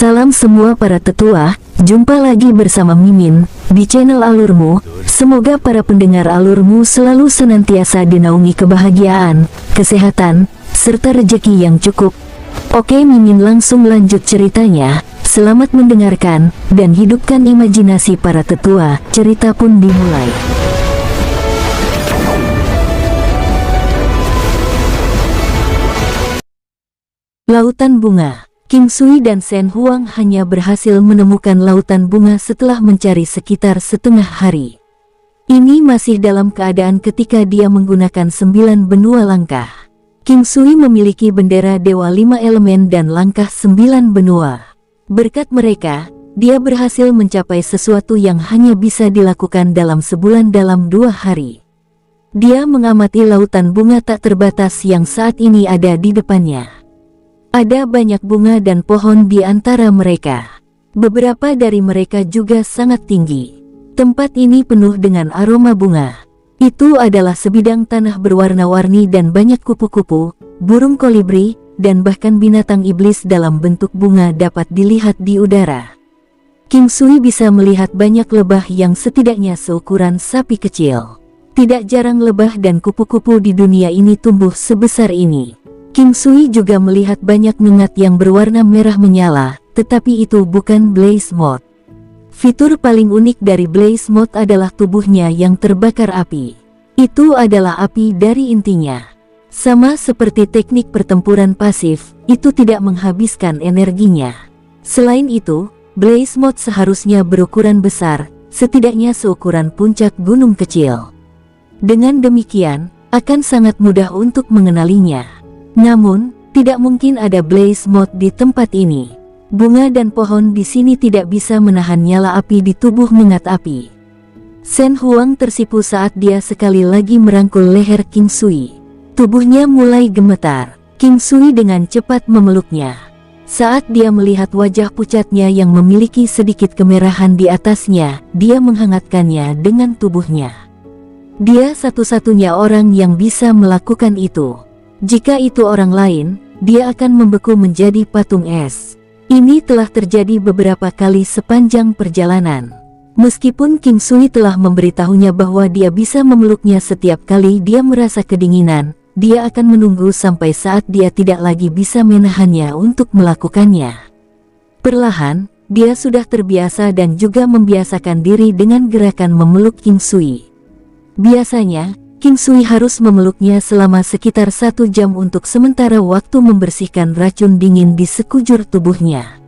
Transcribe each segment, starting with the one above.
Salam semua para tetua, jumpa lagi bersama Mimin di channel Alurmu. Semoga para pendengar Alurmu selalu senantiasa dinaungi kebahagiaan, kesehatan, serta rezeki yang cukup. Oke, Mimin langsung lanjut ceritanya. Selamat mendengarkan dan hidupkan imajinasi para tetua. Cerita pun dimulai. Lautan Bunga. King Sui dan Shen Huang hanya berhasil menemukan lautan bunga setelah mencari sekitar setengah hari. Ini masih dalam keadaan ketika dia menggunakan 9 benua langkah. King Sui memiliki bendera Dewa 5 Elemen dan langkah 9 benua. Berkat mereka, dia berhasil mencapai sesuatu yang hanya bisa dilakukan dalam sebulan dalam 2 hari. Dia mengamati lautan bunga tak terbatas yang saat ini ada di depannya. Ada banyak bunga dan pohon di antara mereka. Beberapa dari mereka juga sangat tinggi. Tempat ini penuh dengan aroma bunga. Itu adalah sebidang tanah berwarna-warni dan banyak kupu-kupu, burung kolibri, dan bahkan binatang iblis dalam bentuk bunga dapat dilihat di udara. King Sui bisa melihat banyak lebah yang setidaknya seukuran sapi kecil. Tidak jarang lebah dan kupu-kupu di dunia ini tumbuh sebesar ini. King Sui juga melihat banyak ngengat yang berwarna merah menyala, tetapi itu bukan Blaze Moth. Fitur paling unik dari Blaze Moth adalah tubuhnya yang terbakar api. Itu adalah api dari intinya. Sama seperti teknik pertempuran pasif, itu tidak menghabiskan energinya. Selain itu, Blaze Moth seharusnya berukuran besar, setidaknya seukuran puncak gunung kecil. Dengan demikian, akan sangat mudah untuk mengenalinya. Namun, tidak mungkin ada Blaze Moth di tempat ini. Bunga dan pohon di sini tidak bisa menahan nyala api di tubuh ngengat api. Shen Huang tersipu saat dia sekali lagi merangkul leher King Sui. Tubuhnya mulai gemetar. King Sui dengan cepat memeluknya. Saat dia melihat wajah pucatnya yang memiliki sedikit kemerahan di atasnya, dia menghangatkannya dengan tubuhnya. Dia satu-satunya orang yang bisa melakukan itu. Jika itu orang lain, dia akan membeku menjadi patung es. Ini telah terjadi beberapa kali sepanjang perjalanan. Meskipun King Sui telah memberitahunya bahwa dia bisa memeluknya setiap kali dia merasa kedinginan, dia akan menunggu sampai saat dia tidak lagi bisa menahannya untuk melakukannya. Perlahan, dia sudah terbiasa dan juga membiasakan diri dengan gerakan memeluk King Sui. Biasanya, King Sui harus memeluknya selama sekitar 1 jam untuk sementara waktu membersihkan racun dingin di sekujur tubuhnya.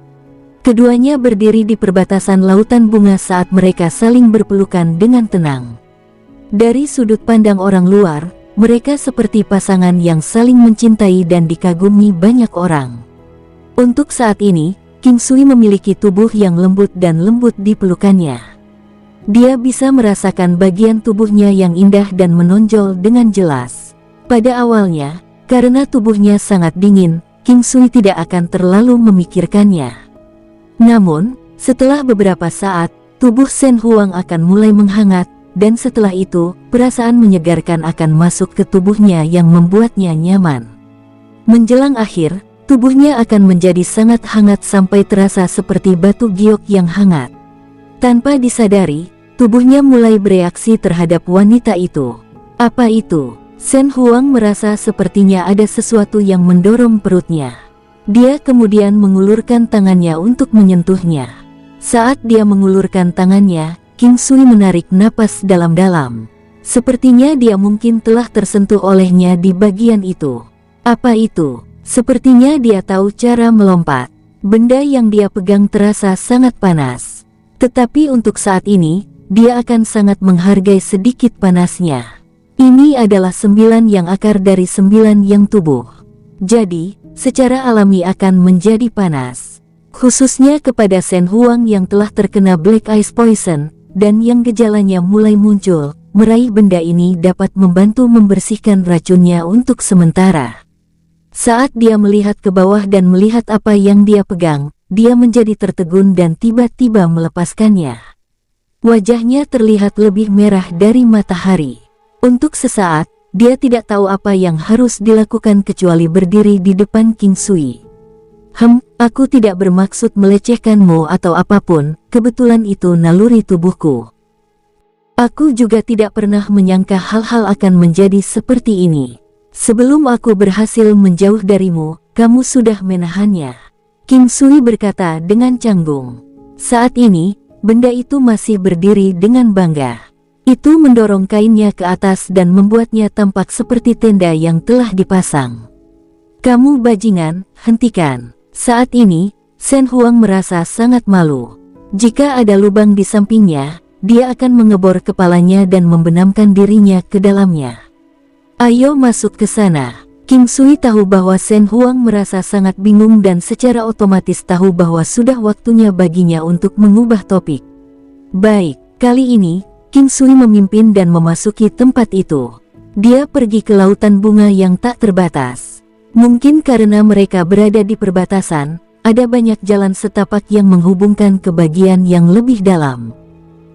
Keduanya berdiri di perbatasan lautan bunga saat mereka saling berpelukan dengan tenang. Dari sudut pandang orang luar, mereka seperti pasangan yang saling mencintai dan dikagumi banyak orang. Untuk saat ini, King Sui memiliki tubuh yang lembut dan lembut di pelukannya. Dia bisa merasakan bagian tubuhnya yang indah dan menonjol dengan jelas. Pada awalnya, karena tubuhnya sangat dingin, King Sui tidak akan terlalu memikirkannya. Namun, setelah beberapa saat, tubuh Shen Huang akan mulai menghangat, dan setelah itu, perasaan menyegarkan akan masuk ke tubuhnya yang membuatnya nyaman. Menjelang akhir, tubuhnya akan menjadi sangat hangat sampai terasa seperti batu giok yang hangat. Tanpa disadari, tubuhnya mulai bereaksi terhadap wanita itu. Apa itu? Shen Huang merasa sepertinya ada sesuatu yang mendorong perutnya. Dia kemudian mengulurkan tangannya untuk menyentuhnya. Saat dia mengulurkan tangannya, King Sui menarik napas dalam-dalam. Sepertinya dia mungkin telah tersentuh olehnya di bagian itu. Apa itu? Sepertinya dia tahu cara melompat. Benda yang dia pegang terasa sangat panas. Tetapi untuk saat ini, dia akan sangat menghargai sedikit panasnya. Ini adalah 9 yang akar dari 9 yang tubuh. Jadi, secara alami akan menjadi panas. Khususnya kepada Shen Huang yang telah terkena Black Ice Poison, dan yang gejalanya mulai muncul, meraih benda ini dapat membantu membersihkan racunnya untuk sementara. Saat dia melihat ke bawah dan melihat apa yang dia pegang, dia menjadi tertegun dan tiba-tiba melepaskannya. Wajahnya terlihat lebih merah dari matahari. Untuk sesaat, dia tidak tahu apa yang harus dilakukan kecuali berdiri di depan King Sui. Aku tidak bermaksud melecehkanmu atau apapun, kebetulan itu naluri tubuhku. Aku juga tidak pernah menyangka hal-hal akan menjadi seperti ini. Sebelum aku berhasil menjauh darimu, kamu sudah menahannya. King Sui berkata dengan canggung. Saat ini, benda itu masih berdiri dengan bangga. Itu mendorong kainnya ke atas dan membuatnya tampak seperti tenda yang telah dipasang. Kamu bajingan, hentikan. Saat ini, Shen Huang merasa sangat malu. Jika ada lubang di sampingnya, dia akan mengebor kepalanya dan membenamkan dirinya ke dalamnya. Ayo masuk ke sana. King Sui tahu bahwa Shen Huang merasa sangat bingung dan secara otomatis tahu bahwa sudah waktunya baginya untuk mengubah topik. Baik, kali ini, King Sui memimpin dan memasuki tempat itu. Dia pergi ke lautan bunga yang tak terbatas. Mungkin karena mereka berada di perbatasan, ada banyak jalan setapak yang menghubungkan ke bagian yang lebih dalam.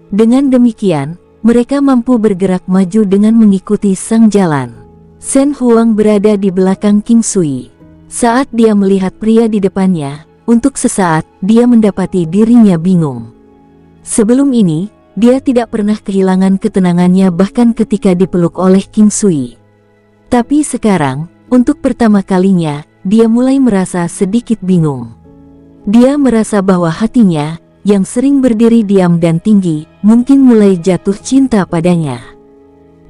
Dengan demikian, mereka mampu bergerak maju dengan mengikuti sang jalan. Shen Huang berada di belakang King Sui. Saat dia melihat pria di depannya, untuk sesaat, dia mendapati dirinya bingung. Sebelum ini, dia tidak pernah kehilangan ketenangannya bahkan ketika dipeluk oleh King Sui. Tapi sekarang, untuk pertama kalinya, dia mulai merasa sedikit bingung. Dia merasa bahwa hatinya, yang sering berdiri diam dan tinggi, mungkin mulai jatuh cinta padanya.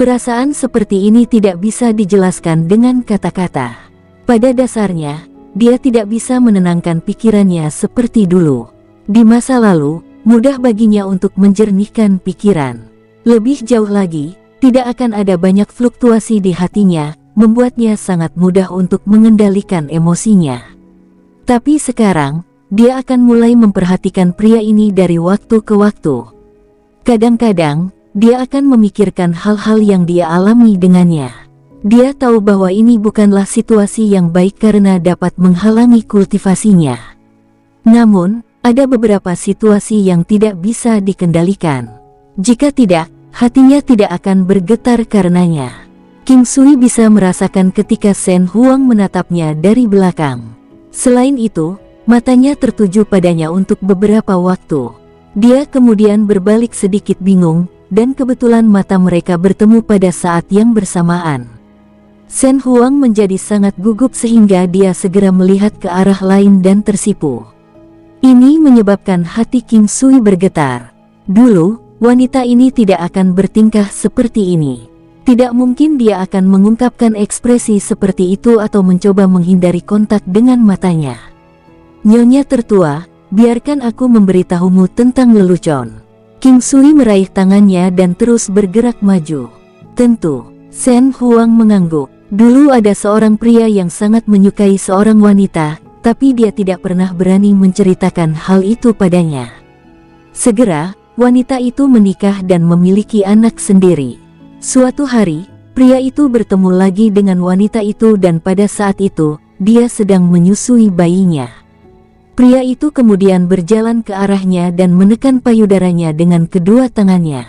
Perasaan seperti ini tidak bisa dijelaskan dengan kata-kata. Pada dasarnya, dia tidak bisa menenangkan pikirannya seperti dulu. Di masa lalu, mudah baginya untuk menjernihkan pikiran. Lebih jauh lagi, tidak akan ada banyak fluktuasi di hatinya, membuatnya sangat mudah untuk mengendalikan emosinya. Tapi sekarang, dia akan mulai memperhatikan pria ini dari waktu ke waktu. Kadang-kadang, dia akan memikirkan hal-hal yang dia alami dengannya. Dia tahu bahwa ini bukanlah situasi yang baik karena dapat menghalangi kultivasinya. Namun, ada beberapa situasi yang tidak bisa dikendalikan. Jika tidak, hatinya tidak akan bergetar karenanya. King Sui bisa merasakan ketika Shen Huang menatapnya dari belakang. Selain itu, matanya tertuju padanya untuk beberapa waktu. Dia kemudian berbalik sedikit bingung, dan kebetulan mata mereka bertemu pada saat yang bersamaan. Shen Huang menjadi sangat gugup sehingga dia segera melihat ke arah lain dan tersipu. Ini menyebabkan hati King Sui bergetar. Dulu, wanita ini tidak akan bertingkah seperti ini. Tidak mungkin dia akan mengungkapkan ekspresi seperti itu atau mencoba menghindari kontak dengan matanya. Nyonya tertua, biarkan aku memberitahumu tentang lelucon. King Sui meraih tangannya dan terus bergerak maju. Tentu, Shen Huang mengangguk. Dulu ada seorang pria yang sangat menyukai seorang wanita, tapi dia tidak pernah berani menceritakan hal itu padanya. Segera, wanita itu menikah dan memiliki anak sendiri. Suatu hari, pria itu bertemu lagi dengan wanita itu dan pada saat itu, dia sedang menyusui bayinya. Pria itu kemudian berjalan ke arahnya dan menekan payudaranya dengan kedua tangannya.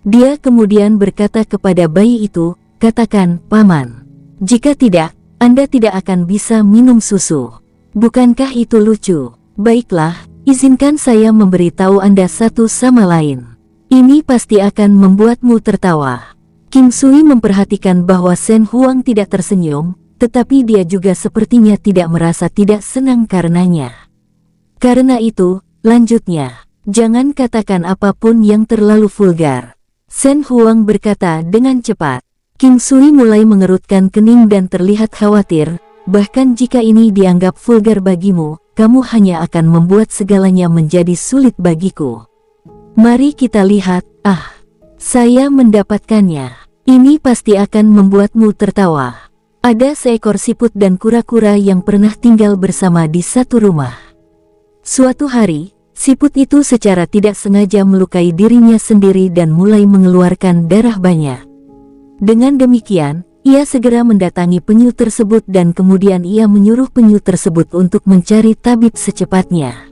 Dia kemudian berkata kepada bayi itu, "Katakan, Paman. Jika tidak, Anda tidak akan bisa minum susu." Bukankah itu lucu? Baiklah, izinkan saya memberitahu Anda satu sama lain. Ini pasti akan membuatmu tertawa. King Sui memperhatikan bahwa Shen Huang tidak tersenyum, tetapi dia juga sepertinya tidak merasa tidak senang karenanya. Karena itu, lanjutnya, jangan katakan apapun yang terlalu vulgar. Shen Huang berkata dengan cepat. King Sui mulai mengerutkan kening dan terlihat khawatir, bahkan jika ini dianggap vulgar bagimu, kamu hanya akan membuat segalanya menjadi sulit bagiku. Mari kita lihat, saya mendapatkannya. Ini pasti akan membuatmu tertawa. Ada seekor siput dan kura-kura yang pernah tinggal bersama di satu rumah. Suatu hari, siput itu secara tidak sengaja melukai dirinya sendiri dan mulai mengeluarkan darah banyak. Dengan demikian, ia segera mendatangi penyu tersebut dan kemudian ia menyuruh penyu tersebut untuk mencari tabib secepatnya.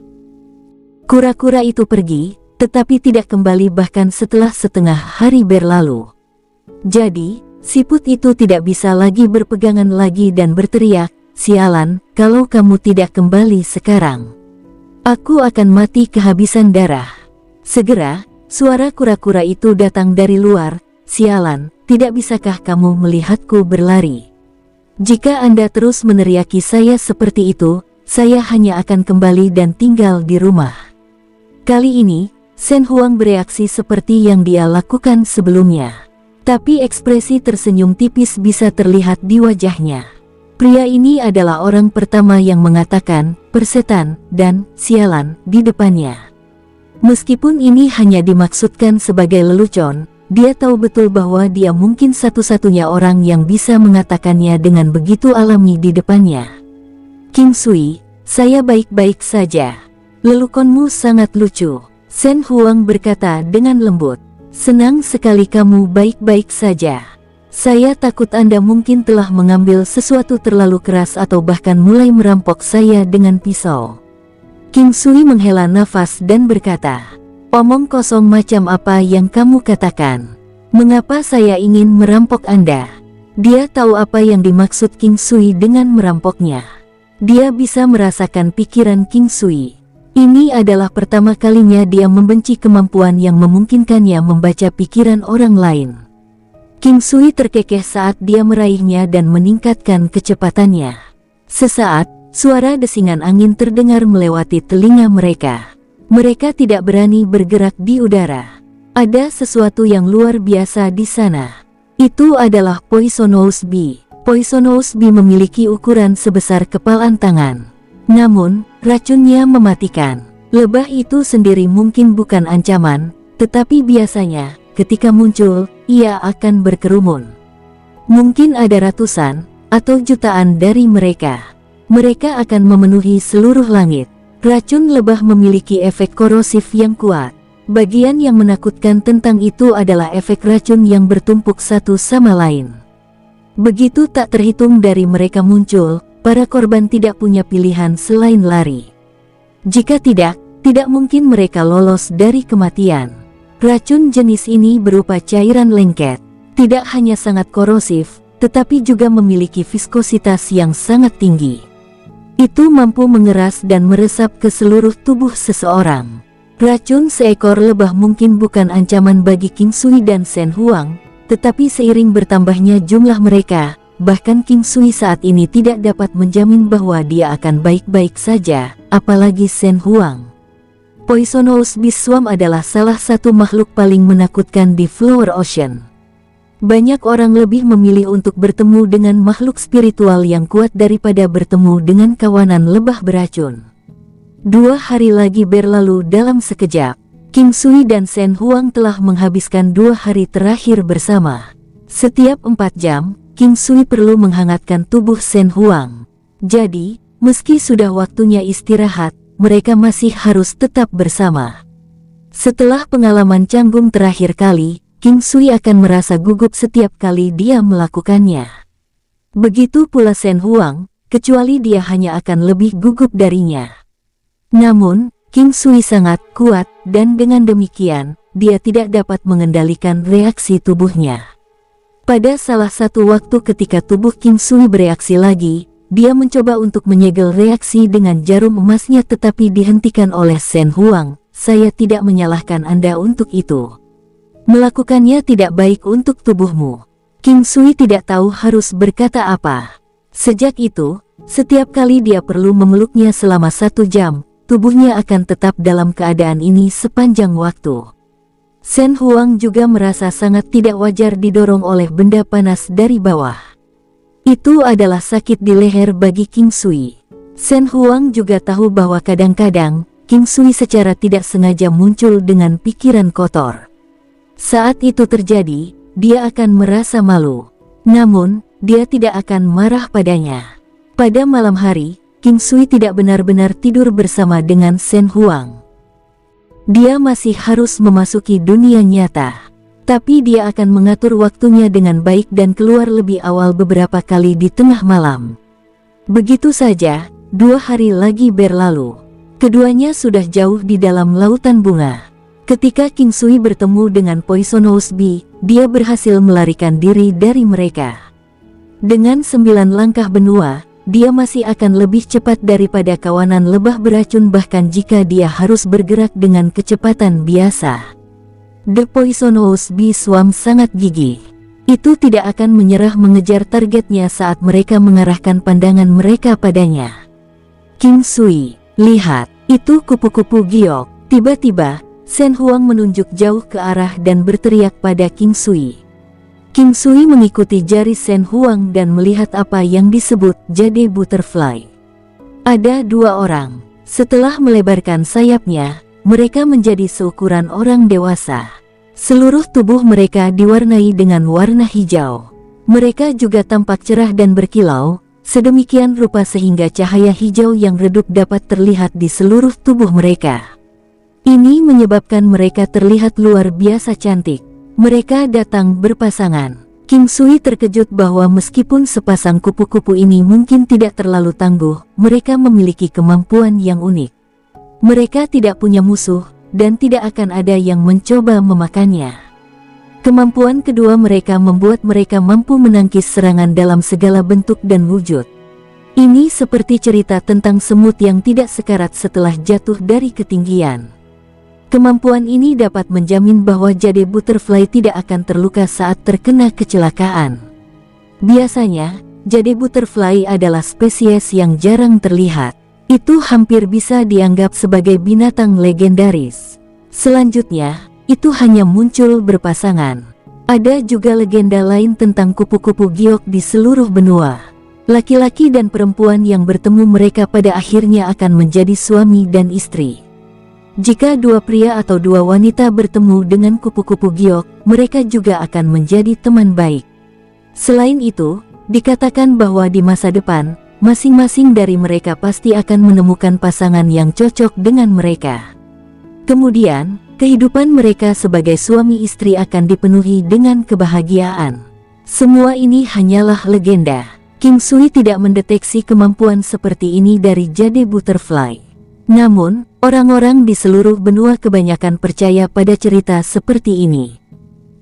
Kura-kura itu pergi, tetapi tidak kembali bahkan setelah setengah hari berlalu. Jadi, siput itu tidak bisa lagi berpegangan lagi dan berteriak, sialan, kalau kamu tidak kembali sekarang, aku akan mati kehabisan darah. Segera, suara kura-kura itu datang dari luar. Sialan, tidak bisakah kamu melihatku berlari? Jika Anda terus meneriaki saya seperti itu, saya hanya akan kembali dan tinggal di rumah. Kali ini, Shen Huang bereaksi seperti yang dia lakukan sebelumnya. Tapi ekspresi tersenyum tipis bisa terlihat di wajahnya. Pria ini adalah orang pertama yang mengatakan persetan dan sialan di depannya. Meskipun ini hanya dimaksudkan sebagai lelucon, dia tahu betul bahwa dia mungkin satu-satunya orang yang bisa mengatakannya dengan begitu alami di depannya. King Sui, saya baik-baik saja. Leluconmu sangat lucu, Shen Huang berkata dengan lembut. Senang sekali kamu baik-baik saja. Saya takut Anda mungkin telah mengambil sesuatu terlalu keras atau bahkan mulai merampok saya dengan pisau. King Sui menghela nafas dan berkata, omong kosong macam apa yang kamu katakan? Mengapa saya ingin merampok Anda? Dia tahu apa yang dimaksud King Sui dengan merampoknya. Dia bisa merasakan pikiran King Sui. Ini adalah pertama kalinya dia membenci kemampuan yang memungkinkannya membaca pikiran orang lain. King Sui terkekeh saat dia meraihnya dan meningkatkan kecepatannya. Sesaat, suara desingan angin terdengar melewati telinga mereka. Mereka tidak berani bergerak di udara. Ada sesuatu yang luar biasa di sana. Itu adalah Poisonous Bee. Poisonous Bee memiliki ukuran sebesar kepalan tangan. Namun, racunnya mematikan. Lebah itu sendiri mungkin bukan ancaman, tetapi biasanya, ketika muncul, ia akan berkerumun. Mungkin ada ratusan, atau jutaan dari mereka. Mereka akan memenuhi seluruh langit. Racun lebah memiliki efek korosif yang kuat. Bagian yang menakutkan tentang itu adalah efek racun yang bertumpuk satu sama lain. Begitu tak terhitung dari mereka muncul, para korban tidak punya pilihan selain lari. Jika tidak mungkin mereka lolos dari kematian. Racun jenis ini berupa cairan lengket, tidak hanya sangat korosif, tetapi juga memiliki viskositas yang sangat tinggi. Itu mampu mengeras dan meresap ke seluruh tubuh seseorang. Racun seekor lebah mungkin bukan ancaman bagi King Sui dan Shen Huang, tetapi seiring bertambahnya jumlah mereka, bahkan King Sui saat ini tidak dapat menjamin bahwa dia akan baik-baik saja, apalagi Shen Huang. Poisonous Bee Swarm adalah salah satu makhluk paling menakutkan di Flower Ocean. Banyak orang lebih memilih untuk bertemu dengan makhluk spiritual yang kuat daripada bertemu dengan kawanan lebah beracun. 2 hari lagi berlalu dalam sekejap. King Sui dan Shen Huang telah menghabiskan 2 hari terakhir bersama. Setiap 4 jam, King Sui perlu menghangatkan tubuh Shen Huang. Jadi, meski sudah waktunya istirahat, mereka masih harus tetap bersama. Setelah pengalaman canggung terakhir kali, King Sui akan merasa gugup setiap kali dia melakukannya. Begitu pula Shen Huang, kecuali dia hanya akan lebih gugup darinya. Namun, King Sui sangat kuat, dan dengan demikian, dia tidak dapat mengendalikan reaksi tubuhnya. Pada salah satu waktu ketika tubuh King Sui bereaksi lagi, dia mencoba untuk menyegel reaksi dengan jarum emasnya tetapi dihentikan oleh Shen Huang. Saya tidak menyalahkan Anda untuk itu. Melakukannya tidak baik untuk tubuhmu. King Sui tidak tahu harus berkata apa. Sejak itu, setiap kali dia perlu memeluknya selama 1 jam, tubuhnya akan tetap dalam keadaan ini sepanjang waktu. Shen Huang juga merasa sangat tidak wajar didorong oleh benda panas dari bawah. Itu adalah sakit di leher bagi King Sui. Shen Huang juga tahu bahwa kadang-kadang, King Sui secara tidak sengaja muncul dengan pikiran kotor. Saat itu terjadi, dia akan merasa malu. Namun, dia tidak akan marah padanya. Pada malam hari, King Sui tidak benar-benar tidur bersama dengan Shen Huang. Dia masih harus memasuki dunia nyata. Tapi dia akan mengatur waktunya dengan baik dan keluar lebih awal beberapa kali di tengah malam. Begitu saja, 2 hari lagi berlalu. Keduanya sudah jauh di dalam lautan bunga. Ketika King Sui bertemu dengan Poisonous Bee, dia berhasil melarikan diri dari mereka. Dengan 9 langkah benua, dia masih akan lebih cepat daripada kawanan lebah beracun bahkan jika dia harus bergerak dengan kecepatan biasa. The Poisonous Bee Swarm sangat gigih. Itu tidak akan menyerah mengejar targetnya saat mereka mengarahkan pandangan mereka padanya. King Sui, lihat, itu kupu-kupu giok. Tiba-tiba, Shen Huang menunjuk jauh ke arah dan berteriak pada King Sui. King Sui mengikuti jari Shen Huang dan melihat apa yang disebut jade butterfly. Ada dua orang. Setelah melebarkan sayapnya, mereka menjadi seukuran orang dewasa. Seluruh tubuh mereka diwarnai dengan warna hijau. Mereka juga tampak cerah dan berkilau, sedemikian rupa sehingga cahaya hijau yang redup dapat terlihat di seluruh tubuh mereka. Ini menyebabkan mereka terlihat luar biasa cantik. Mereka datang berpasangan. King Sui terkejut bahwa meskipun sepasang kupu-kupu ini mungkin tidak terlalu tangguh, mereka memiliki kemampuan yang unik. Mereka tidak punya musuh, dan tidak akan ada yang mencoba memakannya. Kemampuan kedua mereka membuat mereka mampu menangkis serangan dalam segala bentuk dan wujud. Ini seperti cerita tentang semut yang tidak sekarat setelah jatuh dari ketinggian. Kemampuan ini dapat menjamin bahwa jade butterfly tidak akan terluka saat terkena kecelakaan. Biasanya, jade butterfly adalah spesies yang jarang terlihat. Itu hampir bisa dianggap sebagai binatang legendaris. Selanjutnya, itu hanya muncul berpasangan. Ada juga legenda lain tentang kupu-kupu giok di seluruh benua. Laki-laki dan perempuan yang bertemu mereka pada akhirnya akan menjadi suami dan istri. Jika dua pria atau dua wanita bertemu dengan kupu-kupu giok, mereka juga akan menjadi teman baik. Selain itu, dikatakan bahwa di masa depan, masing-masing dari mereka pasti akan menemukan pasangan yang cocok dengan mereka. Kemudian, kehidupan mereka sebagai suami istri akan dipenuhi dengan kebahagiaan. Semua ini hanyalah legenda. King Sui tidak mendeteksi kemampuan seperti ini dari jade butterfly. Namun, orang-orang di seluruh benua kebanyakan percaya pada cerita seperti ini.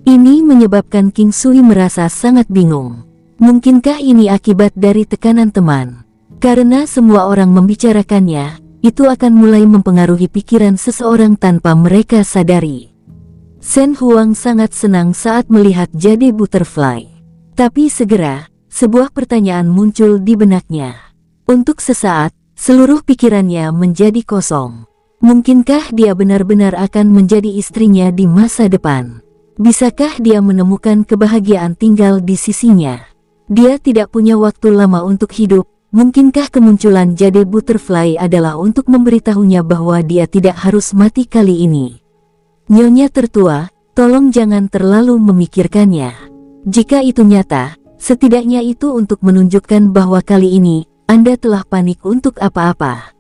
Ini menyebabkan King Sui merasa sangat bingung. Mungkinkah ini akibat dari tekanan teman? Karena semua orang membicarakannya, itu akan mulai mempengaruhi pikiran seseorang tanpa mereka sadari. Shen Huang sangat senang saat melihat jade butterfly. Tapi segera, sebuah pertanyaan muncul di benaknya. Untuk sesaat, seluruh pikirannya menjadi kosong. Mungkinkah dia benar-benar akan menjadi istrinya di masa depan? Bisakah dia menemukan kebahagiaan tinggal di sisinya? Dia tidak punya waktu lama untuk hidup. Mungkinkah kemunculan jade butterfly adalah untuk memberitahunya bahwa dia tidak harus mati kali ini? Nyonya tertua, tolong jangan terlalu memikirkannya. Jika itu nyata, setidaknya itu untuk menunjukkan bahwa kali ini Anda telah panik untuk apa-apa.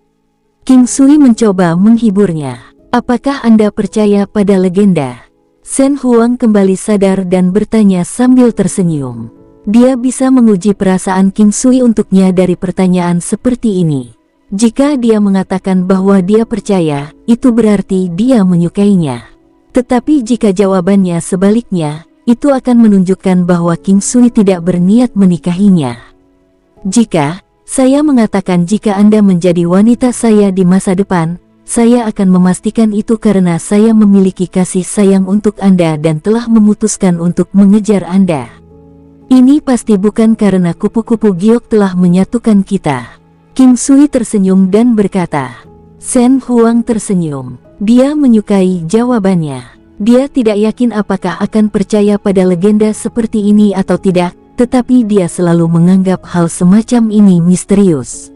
King Sui mencoba menghiburnya. Apakah Anda percaya pada legenda? Shen Huang kembali sadar dan bertanya sambil tersenyum. Dia bisa menguji perasaan King Sui untuknya dari pertanyaan seperti ini. Jika dia mengatakan bahwa dia percaya, itu berarti dia menyukainya. Tetapi jika jawabannya sebaliknya, itu akan menunjukkan bahwa King Sui tidak berniat menikahinya. Jika saya mengatakan jika Anda menjadi wanita saya di masa depan, saya akan memastikan itu karena saya memiliki kasih sayang untuk Anda dan telah memutuskan untuk mengejar Anda. Ini pasti bukan karena kupu-kupu giok telah menyatukan kita. King Sui tersenyum dan berkata. Shen Huang tersenyum. Dia menyukai jawabannya. Dia tidak yakin apakah akan percaya pada legenda seperti ini atau tidak, tetapi dia selalu menganggap hal semacam ini misterius.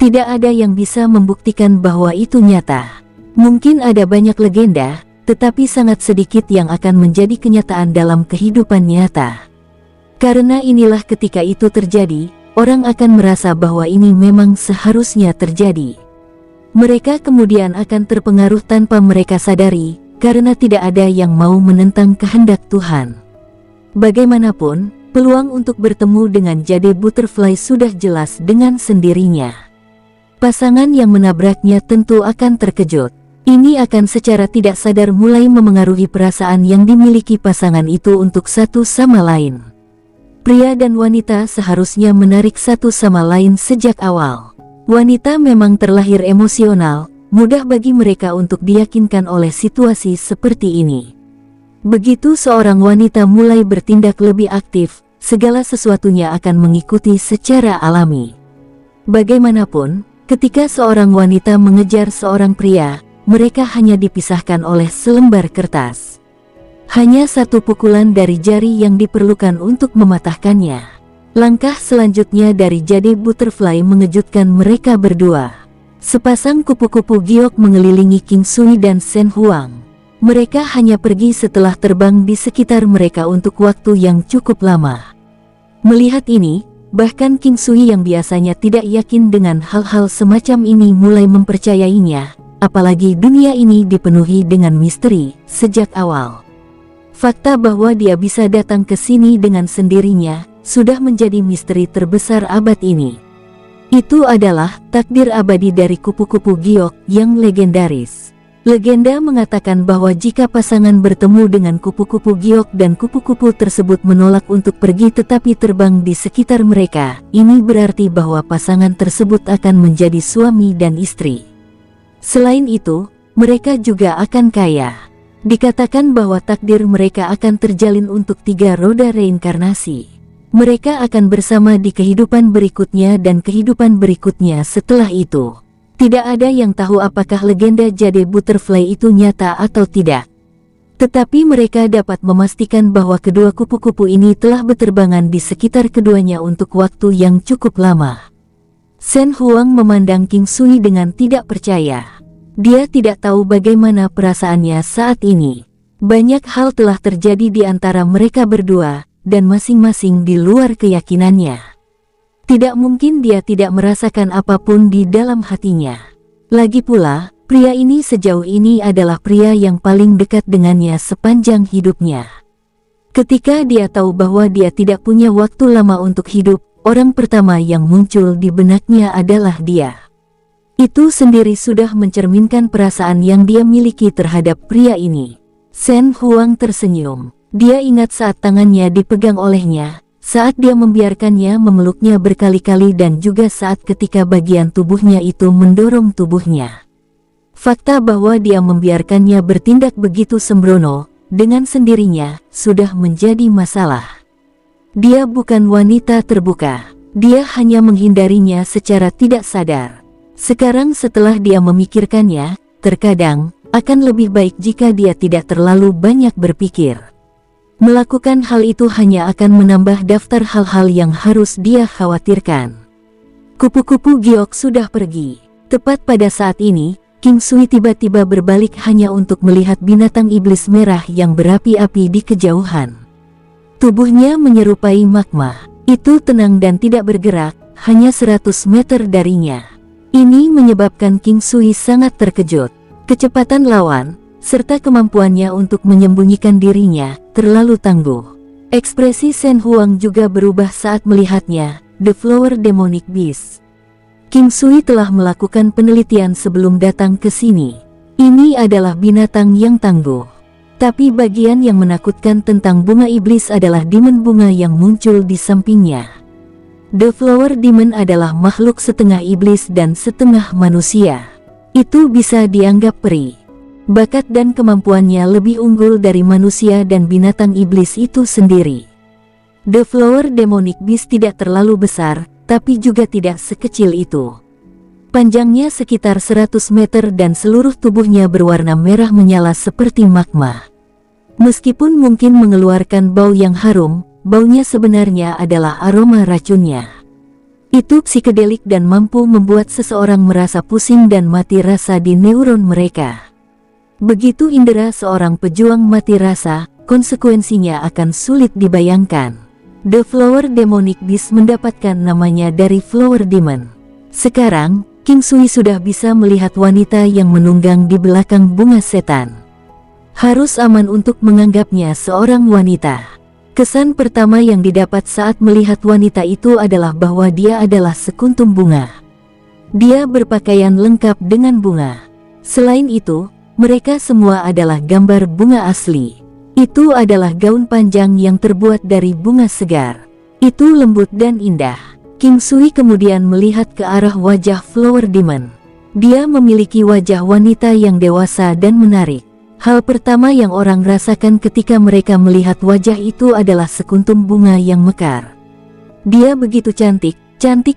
Tidak ada yang bisa membuktikan bahwa itu nyata. Mungkin ada banyak legenda, tetapi sangat sedikit yang akan menjadi kenyataan dalam kehidupan nyata. Karena inilah ketika itu terjadi, orang akan merasa bahwa ini memang seharusnya terjadi. Mereka kemudian akan terpengaruh tanpa mereka sadari, karena tidak ada yang mau menentang kehendak Tuhan. Bagaimanapun, peluang untuk bertemu dengan jade butterfly sudah jelas dengan sendirinya. Pasangan yang menabraknya tentu akan terkejut. Ini akan secara tidak sadar mulai memengaruhi perasaan yang dimiliki pasangan itu untuk satu sama lain. Pria dan wanita seharusnya menarik satu sama lain sejak awal. Wanita memang terlahir emosional, mudah bagi mereka untuk diyakinkan oleh situasi seperti ini. Begitu seorang wanita mulai bertindak lebih aktif, segala sesuatunya akan mengikuti secara alami. Bagaimanapun, ketika seorang wanita mengejar seorang pria, mereka hanya dipisahkan oleh selembar kertas. Hanya satu pukulan dari jari yang diperlukan untuk mematahkannya. Langkah selanjutnya dari jade butterfly mengejutkan mereka berdua. Sepasang kupu-kupu giok mengelilingi King Sui dan Shen Huang. Mereka hanya pergi setelah terbang di sekitar mereka untuk waktu yang cukup lama. Melihat ini, bahkan King Sui yang biasanya tidak yakin dengan hal-hal semacam ini mulai mempercayainya, apalagi dunia ini dipenuhi dengan misteri sejak awal. Fakta bahwa dia bisa datang ke sini dengan sendirinya sudah menjadi misteri terbesar abad ini. Itu adalah takdir abadi dari kupu-kupu giok yang legendaris. Legenda mengatakan bahwa jika pasangan bertemu dengan kupu-kupu giok dan kupu-kupu tersebut menolak untuk pergi tetapi terbang di sekitar mereka, ini berarti bahwa pasangan tersebut akan menjadi suami dan istri. Selain itu, mereka juga akan kaya. Dikatakan bahwa takdir mereka akan terjalin untuk 3 roda reinkarnasi. Mereka akan bersama di kehidupan berikutnya dan kehidupan berikutnya setelah itu. Tidak ada yang tahu apakah legenda jade butterfly itu nyata atau tidak. Tetapi mereka dapat memastikan bahwa kedua kupu-kupu ini telah berterbangan di sekitar keduanya untuk waktu yang cukup lama. Shen Huang memandang King Sui dengan tidak percaya. Dia tidak tahu bagaimana perasaannya saat ini. Banyak hal telah terjadi di antara mereka berdua, dan masing-masing di luar keyakinannya. Tidak mungkin dia tidak merasakan apapun di dalam hatinya. Lagi pula, pria ini sejauh ini adalah pria yang paling dekat dengannya sepanjang hidupnya. Ketika dia tahu bahwa dia tidak punya waktu lama untuk hidup, orang pertama yang muncul di benaknya adalah dia. Itu sendiri sudah mencerminkan perasaan yang dia miliki terhadap pria ini. Shen Huang tersenyum. Dia ingat saat tangannya dipegang olehnya, saat dia membiarkannya memeluknya berkali-kali dan juga saat ketika bagian tubuhnya itu mendorong tubuhnya. Fakta bahwa dia membiarkannya bertindak begitu sembrono, dengan sendirinya, sudah menjadi masalah. Dia bukan wanita terbuka. Dia hanya menghindarinya secara tidak sadar. Sekarang setelah dia memikirkannya, terkadang akan lebih baik jika dia tidak terlalu banyak berpikir. Melakukan hal itu hanya akan menambah daftar hal-hal yang harus dia khawatirkan. Kupu-kupu giok sudah pergi. Tepat pada saat ini, King Sui tiba-tiba berbalik hanya untuk melihat binatang iblis merah yang berapi-api di kejauhan. Tubuhnya menyerupai magma. Itu tenang dan tidak bergerak, hanya 100 meter darinya. Ini menyebabkan King Sui sangat terkejut. Kecepatan lawan, serta kemampuannya untuk menyembunyikan dirinya, terlalu tangguh. Ekspresi Shen Huang juga berubah saat melihatnya, The Flower Demonic Beast. King Sui telah melakukan penelitian sebelum datang ke sini. Ini adalah binatang yang tangguh. Tapi bagian yang menakutkan tentang bunga iblis adalah demon bunga yang muncul di sampingnya. The Flower Demon adalah makhluk setengah iblis dan setengah manusia. Itu bisa dianggap peri. Bakat dan kemampuannya lebih unggul dari manusia dan binatang iblis itu sendiri. The Flower Demonic Beast tidak terlalu besar, tapi juga tidak sekecil itu. Panjangnya sekitar 100 meter dan seluruh tubuhnya berwarna merah menyala seperti magma. Meskipun mungkin mengeluarkan bau yang harum, baunya sebenarnya adalah aroma racunnya. Itu psikedelik dan mampu membuat seseorang merasa pusing dan mati rasa di neuron mereka. Begitu indera seorang pejuang mati rasa, konsekuensinya akan sulit dibayangkan. The Flower Demonic Beast mendapatkan namanya dari Flower Demon. Sekarang, King Sui sudah bisa melihat wanita yang menunggang di belakang bunga setan. Harus aman untuk menganggapnya seorang wanita. Kesan pertama yang didapat saat melihat wanita itu adalah bahwa dia adalah sekuntum bunga. Dia berpakaian lengkap dengan bunga. Selain itu, mereka semua adalah gambar bunga asli. Itu adalah gaun panjang yang terbuat dari bunga segar. Itu lembut dan indah. King Sui kemudian melihat ke arah wajah Flower Demon. Dia memiliki wajah wanita yang dewasa dan menarik. Hal pertama yang orang rasakan ketika mereka melihat wajah itu adalah sekuntum bunga yang mekar. Dia begitu cantik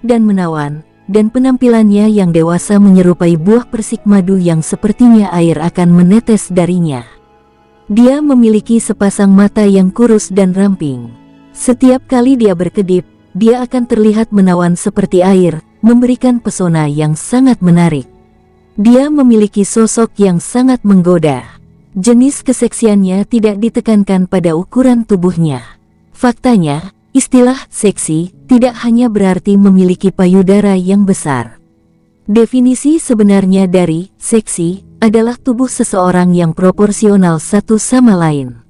dan menawan, dan penampilannya yang dewasa menyerupai buah persik madu yang sepertinya air akan menetes darinya. Dia memiliki sepasang mata yang kurus dan ramping. Setiap kali dia berkedip, dia akan terlihat menawan seperti air, memberikan pesona yang sangat menarik. Dia memiliki sosok yang sangat menggoda. Jenis keseksiannya tidak ditekankan pada ukuran tubuhnya. Faktanya, istilah seksi tidak hanya berarti memiliki payudara yang besar. Definisi sebenarnya dari seksi adalah tubuh seseorang yang proporsional satu sama lain.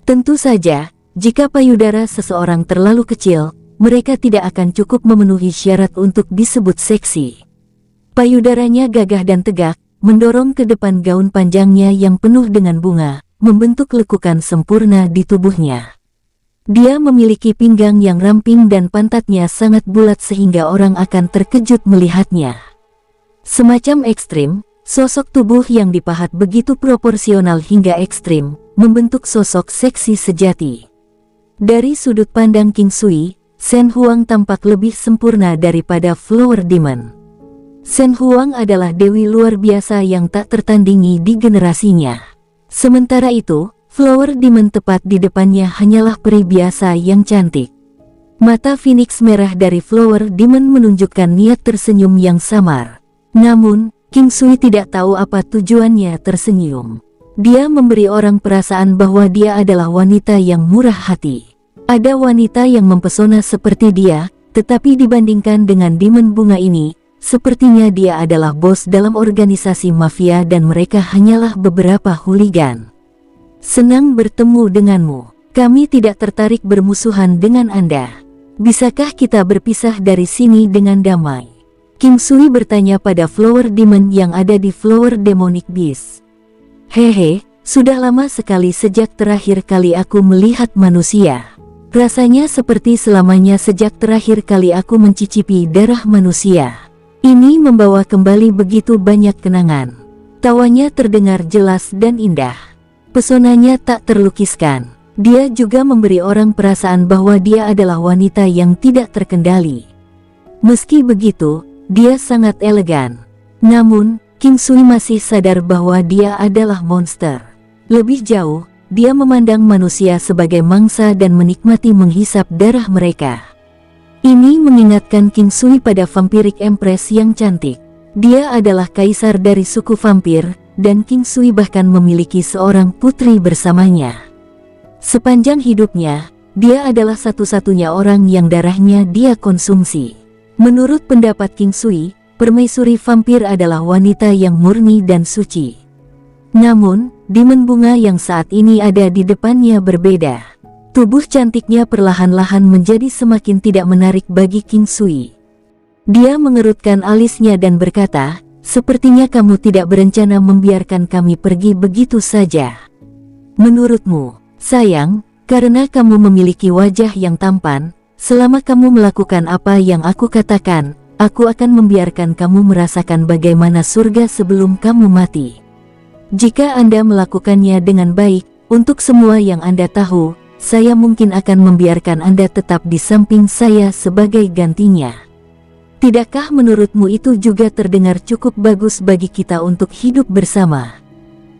Tentu saja, jika payudara seseorang terlalu kecil, mereka tidak akan cukup memenuhi syarat untuk disebut seksi. Payudaranya gagah dan tegak, mendorong ke depan gaun panjangnya yang penuh dengan bunga, membentuk lekukan sempurna di tubuhnya. Dia memiliki pinggang yang ramping dan pantatnya sangat bulat sehingga orang akan terkejut melihatnya. Semacam ekstrim, sosok tubuh yang dipahat begitu proporsional hingga ekstrim, membentuk sosok seksi sejati. Dari sudut pandang King Sui, Shen Huang tampak lebih sempurna daripada Flower Demon. Shen Huang adalah dewi luar biasa yang tak tertandingi di generasinya. Sementara itu, Flower Demon tepat di depannya hanyalah peri biasa yang cantik. Mata Phoenix merah dari Flower Demon menunjukkan niat tersenyum yang samar. Namun, King Sui tidak tahu apa tujuannya tersenyum. Dia memberi orang perasaan bahwa dia adalah wanita yang murah hati. Ada wanita yang mempesona seperti dia, tetapi dibandingkan dengan demon bunga ini, sepertinya dia adalah bos dalam organisasi mafia dan mereka hanyalah beberapa hooligan. Senang bertemu denganmu. Kami tidak tertarik bermusuhan dengan Anda. Bisakah kita berpisah dari sini dengan damai? King Sui bertanya pada Flower Demon yang ada di Flower Demonic Beast. Hehe, sudah lama sekali sejak terakhir kali aku melihat manusia. Rasanya seperti selamanya sejak terakhir kali aku mencicipi darah manusia. Ini membawa kembali begitu banyak kenangan. Tawanya terdengar jelas dan indah. Pesonanya tak terlukiskan. Dia juga memberi orang perasaan bahwa dia adalah wanita yang tidak terkendali. Meski begitu, dia sangat elegan. Namun, King Sui masih sadar bahwa dia adalah monster. Lebih jauh, dia memandang manusia sebagai mangsa dan menikmati menghisap darah mereka. Ini mengingatkan King Sui pada Vampiric Empress yang cantik. Dia adalah kaisar dari suku vampir, dan King Sui bahkan memiliki seorang putri bersamanya. Sepanjang hidupnya, dia adalah satu-satunya orang yang darahnya dia konsumsi. Menurut pendapat King Sui, permaisuri vampir adalah wanita yang murni dan suci. Namun, demon bunga yang saat ini ada di depannya berbeda. Tubuh cantiknya perlahan-lahan menjadi semakin tidak menarik bagi King Sui. Dia mengerutkan alisnya dan berkata, "Sepertinya kamu tidak berencana membiarkan kami pergi begitu saja. Menurutmu, sayang, karena kamu memiliki wajah yang tampan, selama kamu melakukan apa yang aku katakan, aku akan membiarkan kamu merasakan bagaimana surga sebelum kamu mati. Jika Anda melakukannya dengan baik, untuk semua yang Anda tahu, saya mungkin akan membiarkan Anda tetap di samping saya sebagai gantinya. Tidakkah menurutmu itu juga terdengar cukup bagus bagi kita untuk hidup bersama?"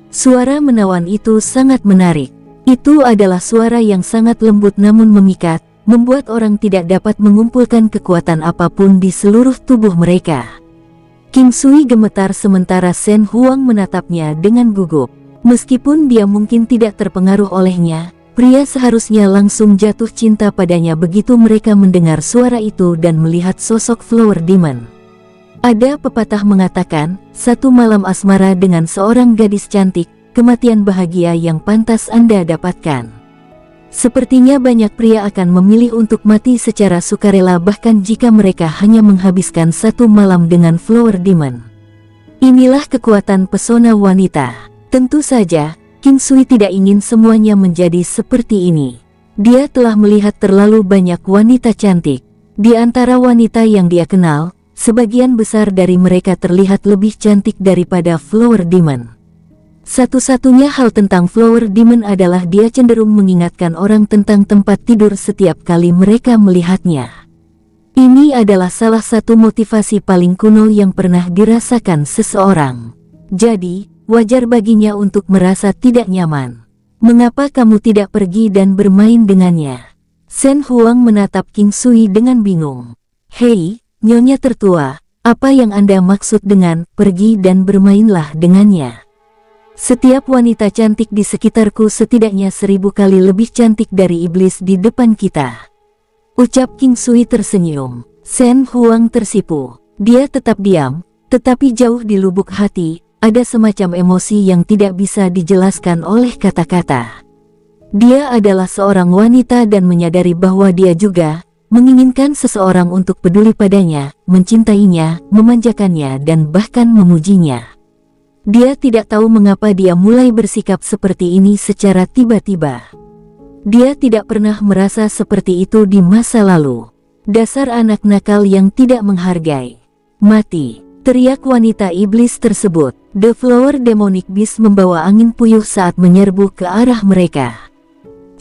Suara menawan itu sangat menarik. Itu adalah suara yang sangat lembut namun memikat, membuat orang tidak dapat mengumpulkan kekuatan apapun di seluruh tubuh mereka. King Sui gemetar sementara Shen Huang menatapnya dengan gugup. Meskipun dia mungkin tidak terpengaruh olehnya, pria seharusnya langsung jatuh cinta padanya begitu mereka mendengar suara itu dan melihat sosok Flower Demon. Ada pepatah mengatakan, satu malam asmara dengan seorang gadis cantik, kematian bahagia yang pantas Anda dapatkan. Sepertinya banyak pria akan memilih untuk mati secara sukarela bahkan jika mereka hanya menghabiskan satu malam dengan Flower Demon. Inilah kekuatan pesona wanita. Tentu saja, King Sui tidak ingin semuanya menjadi seperti ini. Dia telah melihat terlalu banyak wanita cantik. Di antara wanita yang dia kenal, sebagian besar dari mereka terlihat lebih cantik daripada Flower Demon. Satu-satunya hal tentang Flower Demon adalah dia cenderung mengingatkan orang tentang tempat tidur setiap kali mereka melihatnya. Ini adalah salah satu motivasi paling kuno yang pernah dirasakan seseorang. Jadi, wajar baginya untuk merasa tidak nyaman. Mengapa kamu tidak pergi dan bermain dengannya? Shen Huang menatap King Sui dengan bingung. Hei, nyonya tertua, apa yang Anda maksud dengan pergi dan bermainlah dengannya? Setiap wanita cantik di sekitarku setidaknya 1000 kali lebih cantik dari iblis di depan kita. Ucap King Sui tersenyum. Shen Huang tersipu. Dia tetap diam, tetapi jauh di lubuk hati, ada semacam emosi yang tidak bisa dijelaskan oleh kata-kata. Dia adalah seorang wanita dan menyadari bahwa dia juga menginginkan seseorang untuk peduli padanya, mencintainya, memanjakannya, dan bahkan memujinya. Dia tidak tahu mengapa dia mulai bersikap seperti ini secara tiba-tiba. Dia tidak pernah merasa seperti itu di masa lalu. Dasar anak nakal yang tidak menghargai. Mati, teriak wanita iblis tersebut. The Flower Demonic Beast membawa angin puyuh saat menyerbu ke arah mereka.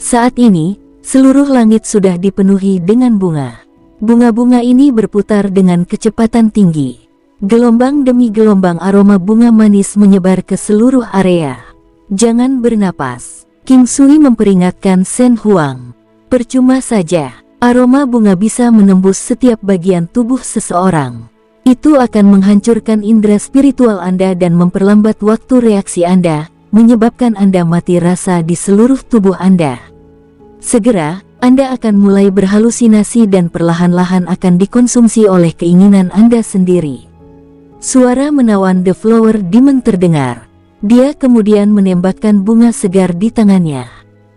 Saat ini, seluruh langit sudah dipenuhi dengan bunga. Bunga-bunga ini berputar dengan kecepatan tinggi. Gelombang demi gelombang aroma bunga manis menyebar ke seluruh area. Jangan bernapas. King Sui memperingatkan Shen Huang. Percuma saja, aroma bunga bisa menembus setiap bagian tubuh seseorang. Itu akan menghancurkan indera spiritual Anda dan memperlambat waktu reaksi Anda, menyebabkan Anda mati rasa di seluruh tubuh Anda. Segera, Anda akan mulai berhalusinasi dan perlahan-lahan akan dikonsumsi oleh keinginan Anda sendiri. Suara menawan The Flower Demon terdengar. Dia kemudian menembakkan bunga segar di tangannya.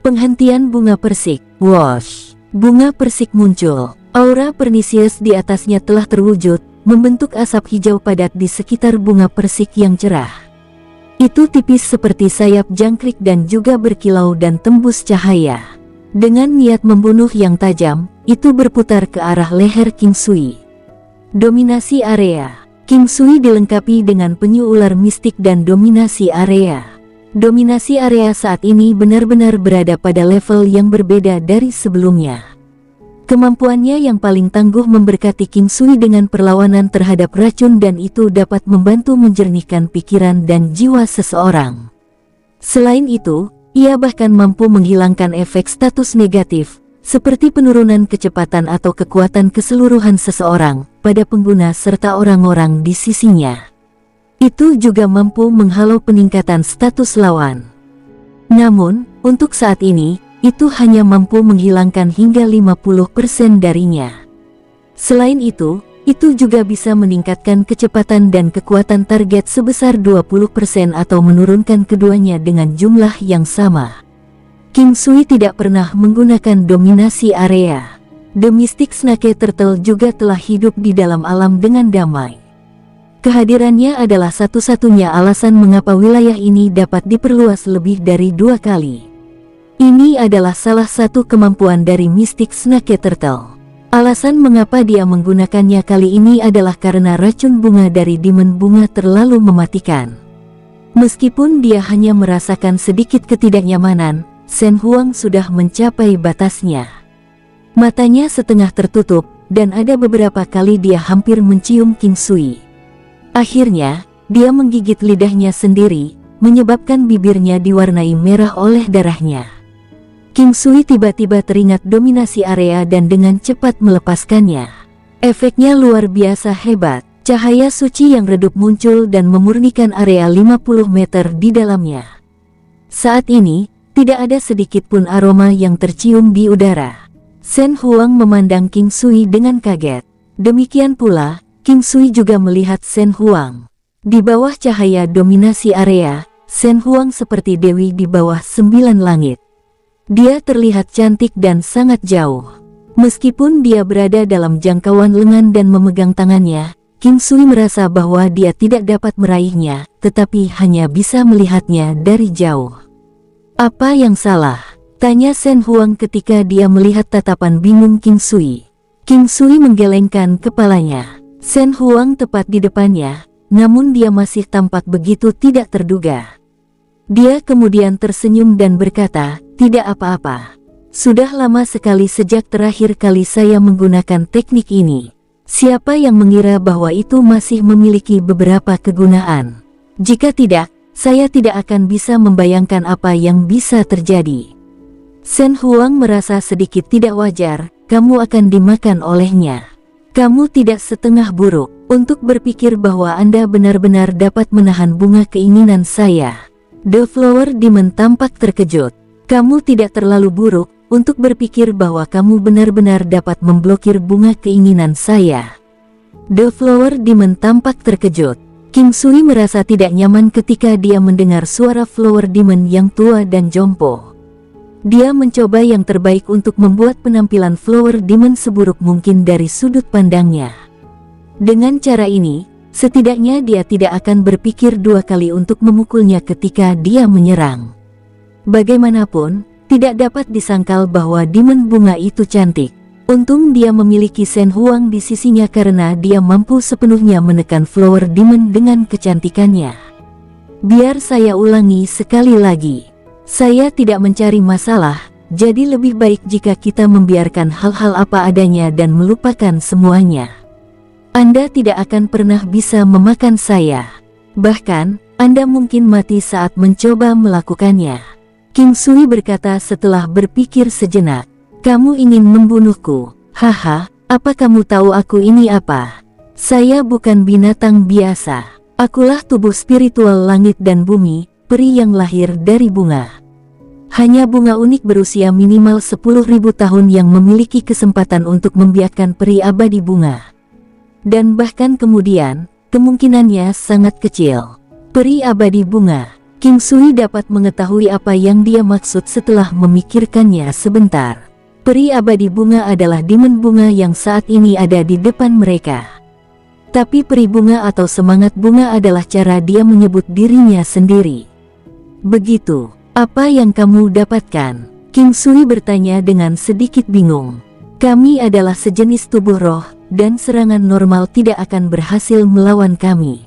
Penghentian bunga persik. Whoosh! Bunga persik muncul. Aura pernicious di atasnya telah terwujud, membentuk asap hijau padat di sekitar bunga persik yang cerah. Itu tipis seperti sayap jangkrik dan juga berkilau dan tembus cahaya. Dengan niat membunuh yang tajam, itu berputar ke arah leher King Sui. Dominasi area. King Sui dilengkapi dengan penyu ular mistik dan dominasi area. Dominasi area saat ini benar-benar berada pada level yang berbeda dari sebelumnya. Kemampuannya yang paling tangguh memberkati King Sui dengan perlawanan terhadap racun dan itu dapat membantu menjernihkan pikiran dan jiwa seseorang. Selain itu, ia bahkan mampu menghilangkan efek status negatif, seperti penurunan kecepatan atau kekuatan keseluruhan seseorang pada pengguna serta orang-orang di sisinya. Itu juga mampu menghalau peningkatan status lawan. Namun, untuk saat ini, itu hanya mampu menghilangkan hingga 50% darinya. Selain itu juga bisa meningkatkan kecepatan dan kekuatan target sebesar 20% atau menurunkan keduanya dengan jumlah yang sama. King Sui tidak pernah menggunakan dominasi area. The Mystic Snake Turtle juga telah hidup di dalam alam dengan damai. Kehadirannya adalah satu-satunya alasan mengapa wilayah ini dapat diperluas lebih dari 2 kali. Ini adalah salah satu kemampuan dari Mystic Snake Turtle. Alasan mengapa dia menggunakannya kali ini adalah karena racun bunga dari Demon Bunga terlalu mematikan. Meskipun dia hanya merasakan sedikit ketidaknyamanan, Shen Huang sudah mencapai batasnya. Matanya setengah tertutup, dan ada beberapa kali dia hampir mencium King Sui. Akhirnya, dia menggigit lidahnya sendiri, menyebabkan bibirnya diwarnai merah oleh darahnya. King Sui tiba-tiba teringat dominasi area dan dengan cepat melepaskannya. Efeknya luar biasa hebat. Cahaya suci yang redup muncul dan memurnikan area 50 meter di dalamnya. Saat ini, tidak ada sedikit pun aroma yang tercium di udara. Shen Huang memandang King Sui dengan kaget. Demikian pula, King Sui juga melihat Shen Huang. Di bawah cahaya dominasi area, Shen Huang seperti dewi di bawah 9 langit. Dia terlihat cantik dan sangat jauh. Meskipun dia berada dalam jangkauan lengan dan memegang tangannya, King Sui merasa bahwa dia tidak dapat meraihnya, tetapi hanya bisa melihatnya dari jauh. Apa yang salah? Tanya Shen Huang ketika dia melihat tatapan bingung King Sui. King Sui menggelengkan kepalanya. Shen Huang tepat di depannya, namun dia masih tampak begitu tidak terduga. Dia kemudian tersenyum dan berkata, "Tidak apa-apa. Sudah lama sekali sejak terakhir kali saya menggunakan teknik ini. Siapa yang mengira bahwa itu masih memiliki beberapa kegunaan? Jika tidak, saya tidak akan bisa membayangkan apa yang bisa terjadi." Shen Huang merasa sedikit tidak wajar, "Kamu akan dimakan olehnya. Kamu tidak setengah buruk untuk berpikir bahwa Anda benar-benar dapat menahan bunga keinginan saya." The Flower Demon tampak terkejut. "Kamu tidak terlalu buruk untuk berpikir bahwa kamu benar-benar dapat memblokir bunga keinginan saya." The Flower Demon tampak terkejut. King Sui merasa tidak nyaman ketika dia mendengar suara Flower Demon yang tua dan jompo. Dia mencoba yang terbaik untuk membuat penampilan Flower Demon seburuk mungkin dari sudut pandangnya. Dengan cara ini, setidaknya dia tidak akan berpikir dua kali untuk memukulnya ketika dia menyerang. Bagaimanapun, tidak dapat disangkal bahwa demon bunga itu cantik. Untung dia memiliki Shen Huang di sisinya karena dia mampu sepenuhnya menekan Flower Demon dengan kecantikannya. Biar saya ulangi sekali lagi. Saya tidak mencari masalah, jadi lebih baik jika kita membiarkan hal-hal apa adanya dan melupakan semuanya. Anda tidak akan pernah bisa memakan saya. Bahkan, Anda mungkin mati saat mencoba melakukannya. King Sui berkata setelah berpikir sejenak. "Kamu ingin membunuhku? Haha, apa kamu tahu aku ini apa? Saya bukan binatang biasa. Akulah tubuh spiritual langit dan bumi, peri yang lahir dari bunga. Hanya bunga unik berusia minimal 10.000 tahun yang memiliki kesempatan untuk membiarkan peri abadi bunga. Dan bahkan kemudian, kemungkinannya sangat kecil. Peri abadi bunga." King Sui dapat mengetahui apa yang dia maksud setelah memikirkannya sebentar. Peri abadi bunga adalah demon bunga yang saat ini ada di depan mereka. Tapi peri bunga atau semangat bunga adalah cara dia menyebut dirinya sendiri. "Begitu, apa yang kamu dapatkan?" King Sui bertanya dengan sedikit bingung. "Kami adalah sejenis tubuh roh, dan serangan normal tidak akan berhasil melawan kami.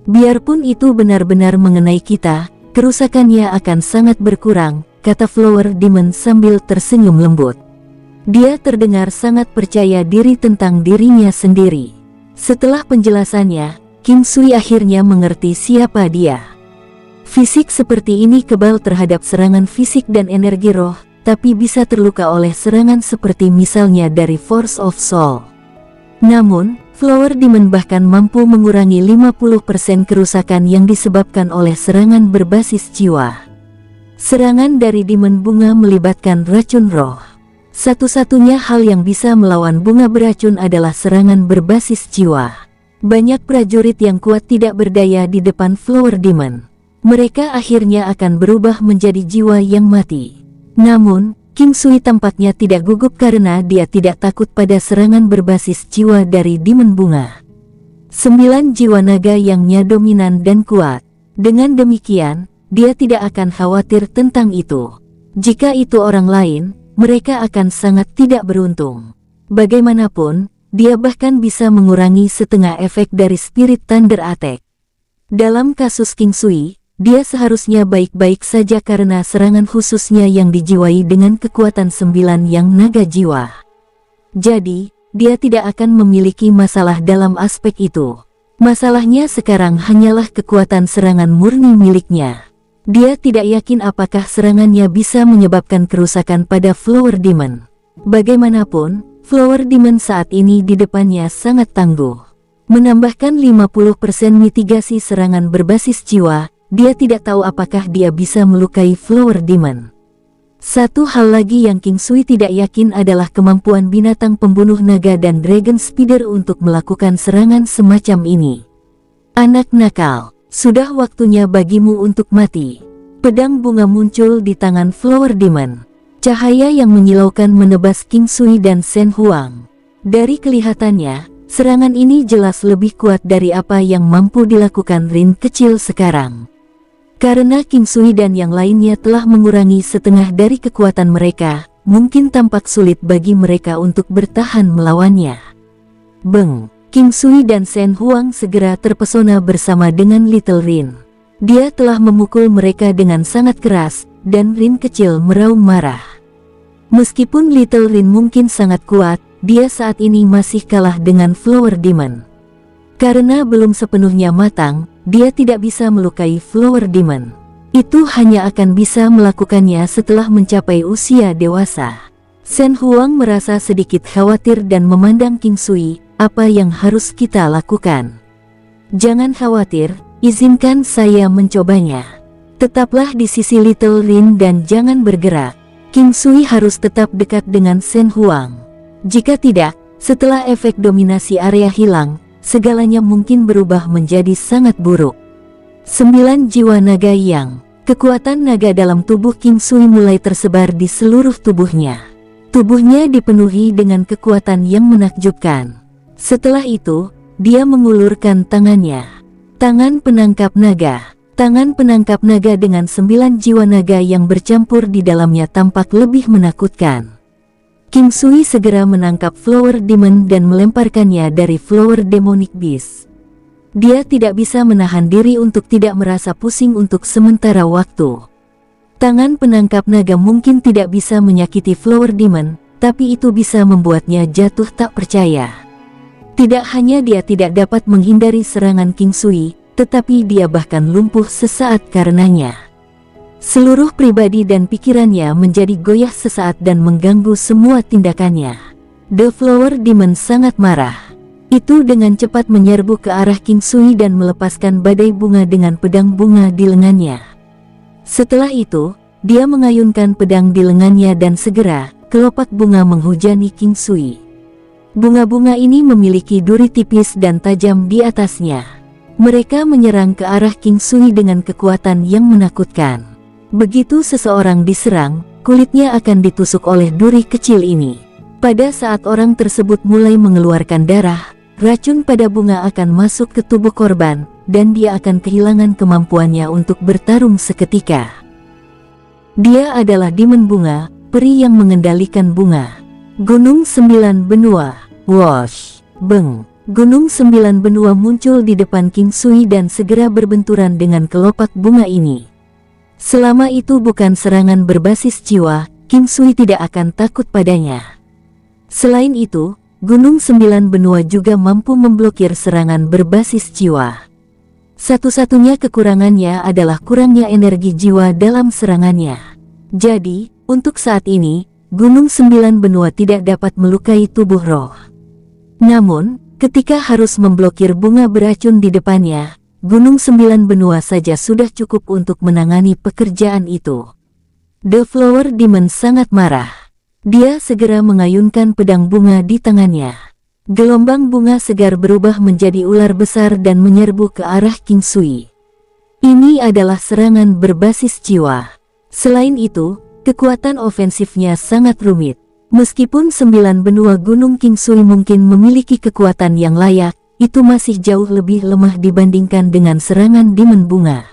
Biarpun itu benar-benar mengenai kita, kerusakannya akan sangat berkurang," kata Flower Demon sambil tersenyum lembut. Dia terdengar sangat percaya diri tentang dirinya sendiri. Setelah penjelasannya, King Sui akhirnya mengerti siapa dia. Fisik seperti ini kebal terhadap serangan fisik dan energi roh, tapi bisa terluka oleh serangan seperti misalnya dari Force of Soul. Namun, Flower Demon bahkan mampu mengurangi 50% kerusakan yang disebabkan oleh serangan berbasis jiwa. Serangan dari demon bunga melibatkan racun roh. Satu-satunya hal yang bisa melawan bunga beracun adalah serangan berbasis jiwa. Banyak prajurit yang kuat tidak berdaya di depan Flower Demon. Mereka akhirnya akan berubah menjadi jiwa yang mati. Namun, King Sui tampaknya tidak gugup karena dia tidak takut pada serangan berbasis jiwa dari demon bunga. 9 jiwa naganya dominan dan kuat. Dengan demikian, dia tidak akan khawatir tentang itu. Jika itu orang lain, mereka akan sangat tidak beruntung. Bagaimanapun, dia bahkan bisa mengurangi setengah efek dari Spirit Thunder Attack. Dalam kasus King Sui, dia seharusnya baik-baik saja karena serangan khususnya yang dijiwai dengan kekuatan 9 yang naga jiwa. Jadi, dia tidak akan memiliki masalah dalam aspek itu. Masalahnya sekarang hanyalah kekuatan serangan murni miliknya. Dia tidak yakin apakah serangannya bisa menyebabkan kerusakan pada Flower Demon. Bagaimanapun, Flower Demon saat ini di depannya sangat tangguh. Menambahkan 50% mitigasi serangan berbasis jiwa, dia tidak tahu apakah dia bisa melukai Flower Demon. Satu hal lagi yang King Sui tidak yakin adalah kemampuan binatang pembunuh naga dan Dragon Spider untuk melakukan serangan semacam ini. "Anak nakal, sudah waktunya bagimu untuk mati." Pedang bunga muncul di tangan Flower Demon. Cahaya yang menyilaukan menebas King Sui dan Shen Huang. Dari kelihatannya, serangan ini jelas lebih kuat dari apa yang mampu dilakukan Rin kecil sekarang. Karena King Sui dan yang lainnya telah mengurangi setengah dari kekuatan mereka, mungkin tampak sulit bagi mereka untuk bertahan melawannya. Beng! King Sui dan Shen Huang segera terpesona bersama dengan Little Rin. Dia telah memukul mereka dengan sangat keras, dan Rin kecil meraung marah. Meskipun Little Rin mungkin sangat kuat, dia saat ini masih kalah dengan Flower Demon. Karena belum sepenuhnya matang, dia tidak bisa melukai Flower Demon. Itu hanya akan bisa melakukannya setelah mencapai usia dewasa. Shen Huang merasa sedikit khawatir dan memandang King Sui. Apa yang harus kita lakukan? Jangan khawatir, izinkan saya mencobanya. Tetaplah di sisi Little Rin dan jangan bergerak. King Sui harus tetap dekat dengan Shen Huang. Jika tidak, setelah efek dominasi area hilang, segalanya mungkin berubah menjadi sangat buruk. 9 jiwa naga yang. Kekuatan naga dalam tubuh King Sui mulai tersebar di seluruh tubuhnya. Tubuhnya dipenuhi dengan kekuatan yang menakjubkan. Setelah itu, dia mengulurkan tangannya. Tangan penangkap naga. Tangan penangkap naga dengan 9 jiwa naga yang bercampur di dalamnya tampak lebih menakutkan. King Sui segera menangkap Flower Demon dan melemparkannya dari Flower Demonic Beast. Dia tidak bisa menahan diri untuk tidak merasa pusing untuk sementara waktu. Tangan penangkap naga mungkin tidak bisa menyakiti Flower Demon, tapi itu bisa membuatnya jatuh tak percaya. Tidak hanya dia tidak dapat menghindari serangan King Sui, tetapi dia bahkan lumpuh sesaat karenanya. Seluruh pribadi dan pikirannya menjadi goyah sesaat dan mengganggu semua tindakannya. The Flower Demon sangat marah. Itu dengan cepat menyerbu ke arah King Sui dan melepaskan badai bunga dengan pedang bunga di lengannya. Setelah itu, dia mengayunkan pedang di lengannya dan segera, kelopak bunga menghujani King Sui. Bunga-bunga ini memiliki duri tipis dan tajam di atasnya. Mereka menyerang ke arah King Sui dengan kekuatan yang menakutkan. Begitu seseorang diserang, kulitnya akan ditusuk oleh duri kecil ini. Pada saat orang tersebut mulai mengeluarkan darah, racun pada bunga akan masuk ke tubuh korban, dan dia akan kehilangan kemampuannya untuk bertarung seketika. Dia adalah Demon Bunga, peri yang mengendalikan bunga. Gunung 9 Benua. Wosh! Beng! Gunung 9 benua muncul di depan King Sui dan segera berbenturan dengan kelopak bunga ini. Selama itu bukan serangan berbasis jiwa, King Sui tidak akan takut padanya. Selain itu, Gunung 9 benua juga mampu memblokir serangan berbasis jiwa. Satu-satunya kekurangannya adalah kurangnya energi jiwa dalam serangannya. Jadi, untuk saat ini, Gunung 9 benua tidak dapat melukai tubuh roh. Namun, ketika harus memblokir bunga beracun di depannya, Gunung 9 benua saja sudah cukup untuk menangani pekerjaan itu. The Flower Demon sangat marah. Dia segera mengayunkan pedang bunga di tangannya. Gelombang bunga segar berubah menjadi ular besar dan menyerbu ke arah King Sui. Ini adalah serangan berbasis jiwa. Selain itu, kekuatan ofensifnya sangat rumit. Meskipun 9 benua gunung King Sui mungkin memiliki kekuatan yang layak, itu masih jauh lebih lemah dibandingkan dengan serangan Demon Bunga.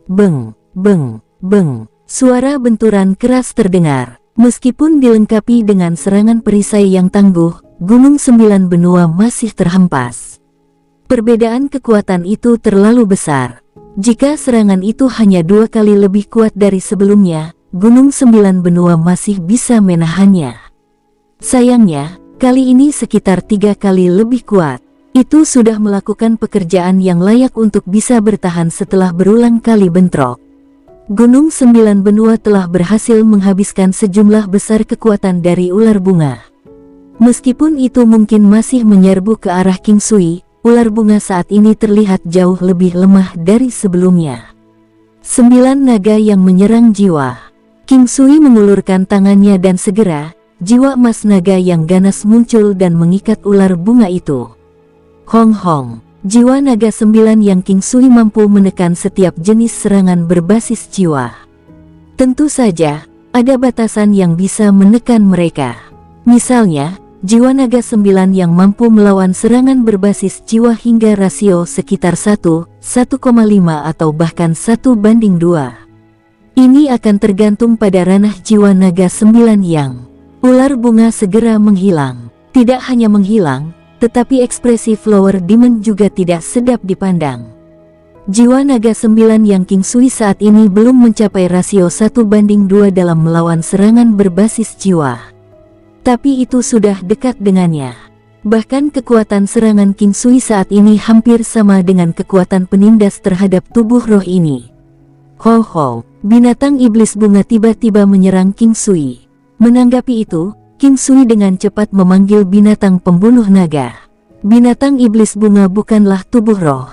Beng, beng, beng. Suara benturan keras terdengar. Meskipun dilengkapi dengan serangan perisai yang tangguh, Gunung 9 benua masih terhempas. Perbedaan kekuatan itu terlalu besar. Jika serangan itu hanya 2 kali lebih kuat dari sebelumnya, Gunung 9 benua masih bisa menahannya. Sayangnya, kali ini sekitar 3 kali lebih kuat. Itu sudah melakukan pekerjaan yang layak untuk bisa bertahan setelah berulang kali bentrok. Gunung 9 benua telah berhasil menghabiskan sejumlah besar kekuatan dari ular bunga. Meskipun itu mungkin masih menyerbu ke arah King Sui, ular bunga saat ini terlihat jauh lebih lemah dari sebelumnya. 9 naga yang menyerang jiwa. King Sui mengulurkan tangannya dan segera, jiwa emas naga yang ganas muncul dan mengikat ular bunga itu. Hong Hong, jiwa naga 9 yang King Sui mampu menekan setiap jenis serangan berbasis jiwa. Tentu saja, ada batasan yang bisa menekan mereka. Misalnya, jiwa naga 9 yang mampu melawan serangan berbasis jiwa hingga rasio sekitar 1,5 atau bahkan 1:2. Ini akan tergantung pada ranah jiwa naga 9 yang. Ular bunga segera menghilang. Tidak hanya menghilang, tetapi ekspresi Flower Demon juga tidak sedap dipandang. Jiwa naga 9 yang King Sui saat ini belum mencapai rasio 1:2 dalam melawan serangan berbasis jiwa. Tapi itu sudah dekat dengannya. Bahkan kekuatan serangan King Sui saat ini hampir sama dengan kekuatan penindas terhadap tubuh roh ini. Ho ho, binatang iblis bunga tiba-tiba menyerang King Sui. Menanggapi itu, King Sui dengan cepat memanggil binatang pembunuh naga. Binatang iblis bunga bukanlah tubuh roh.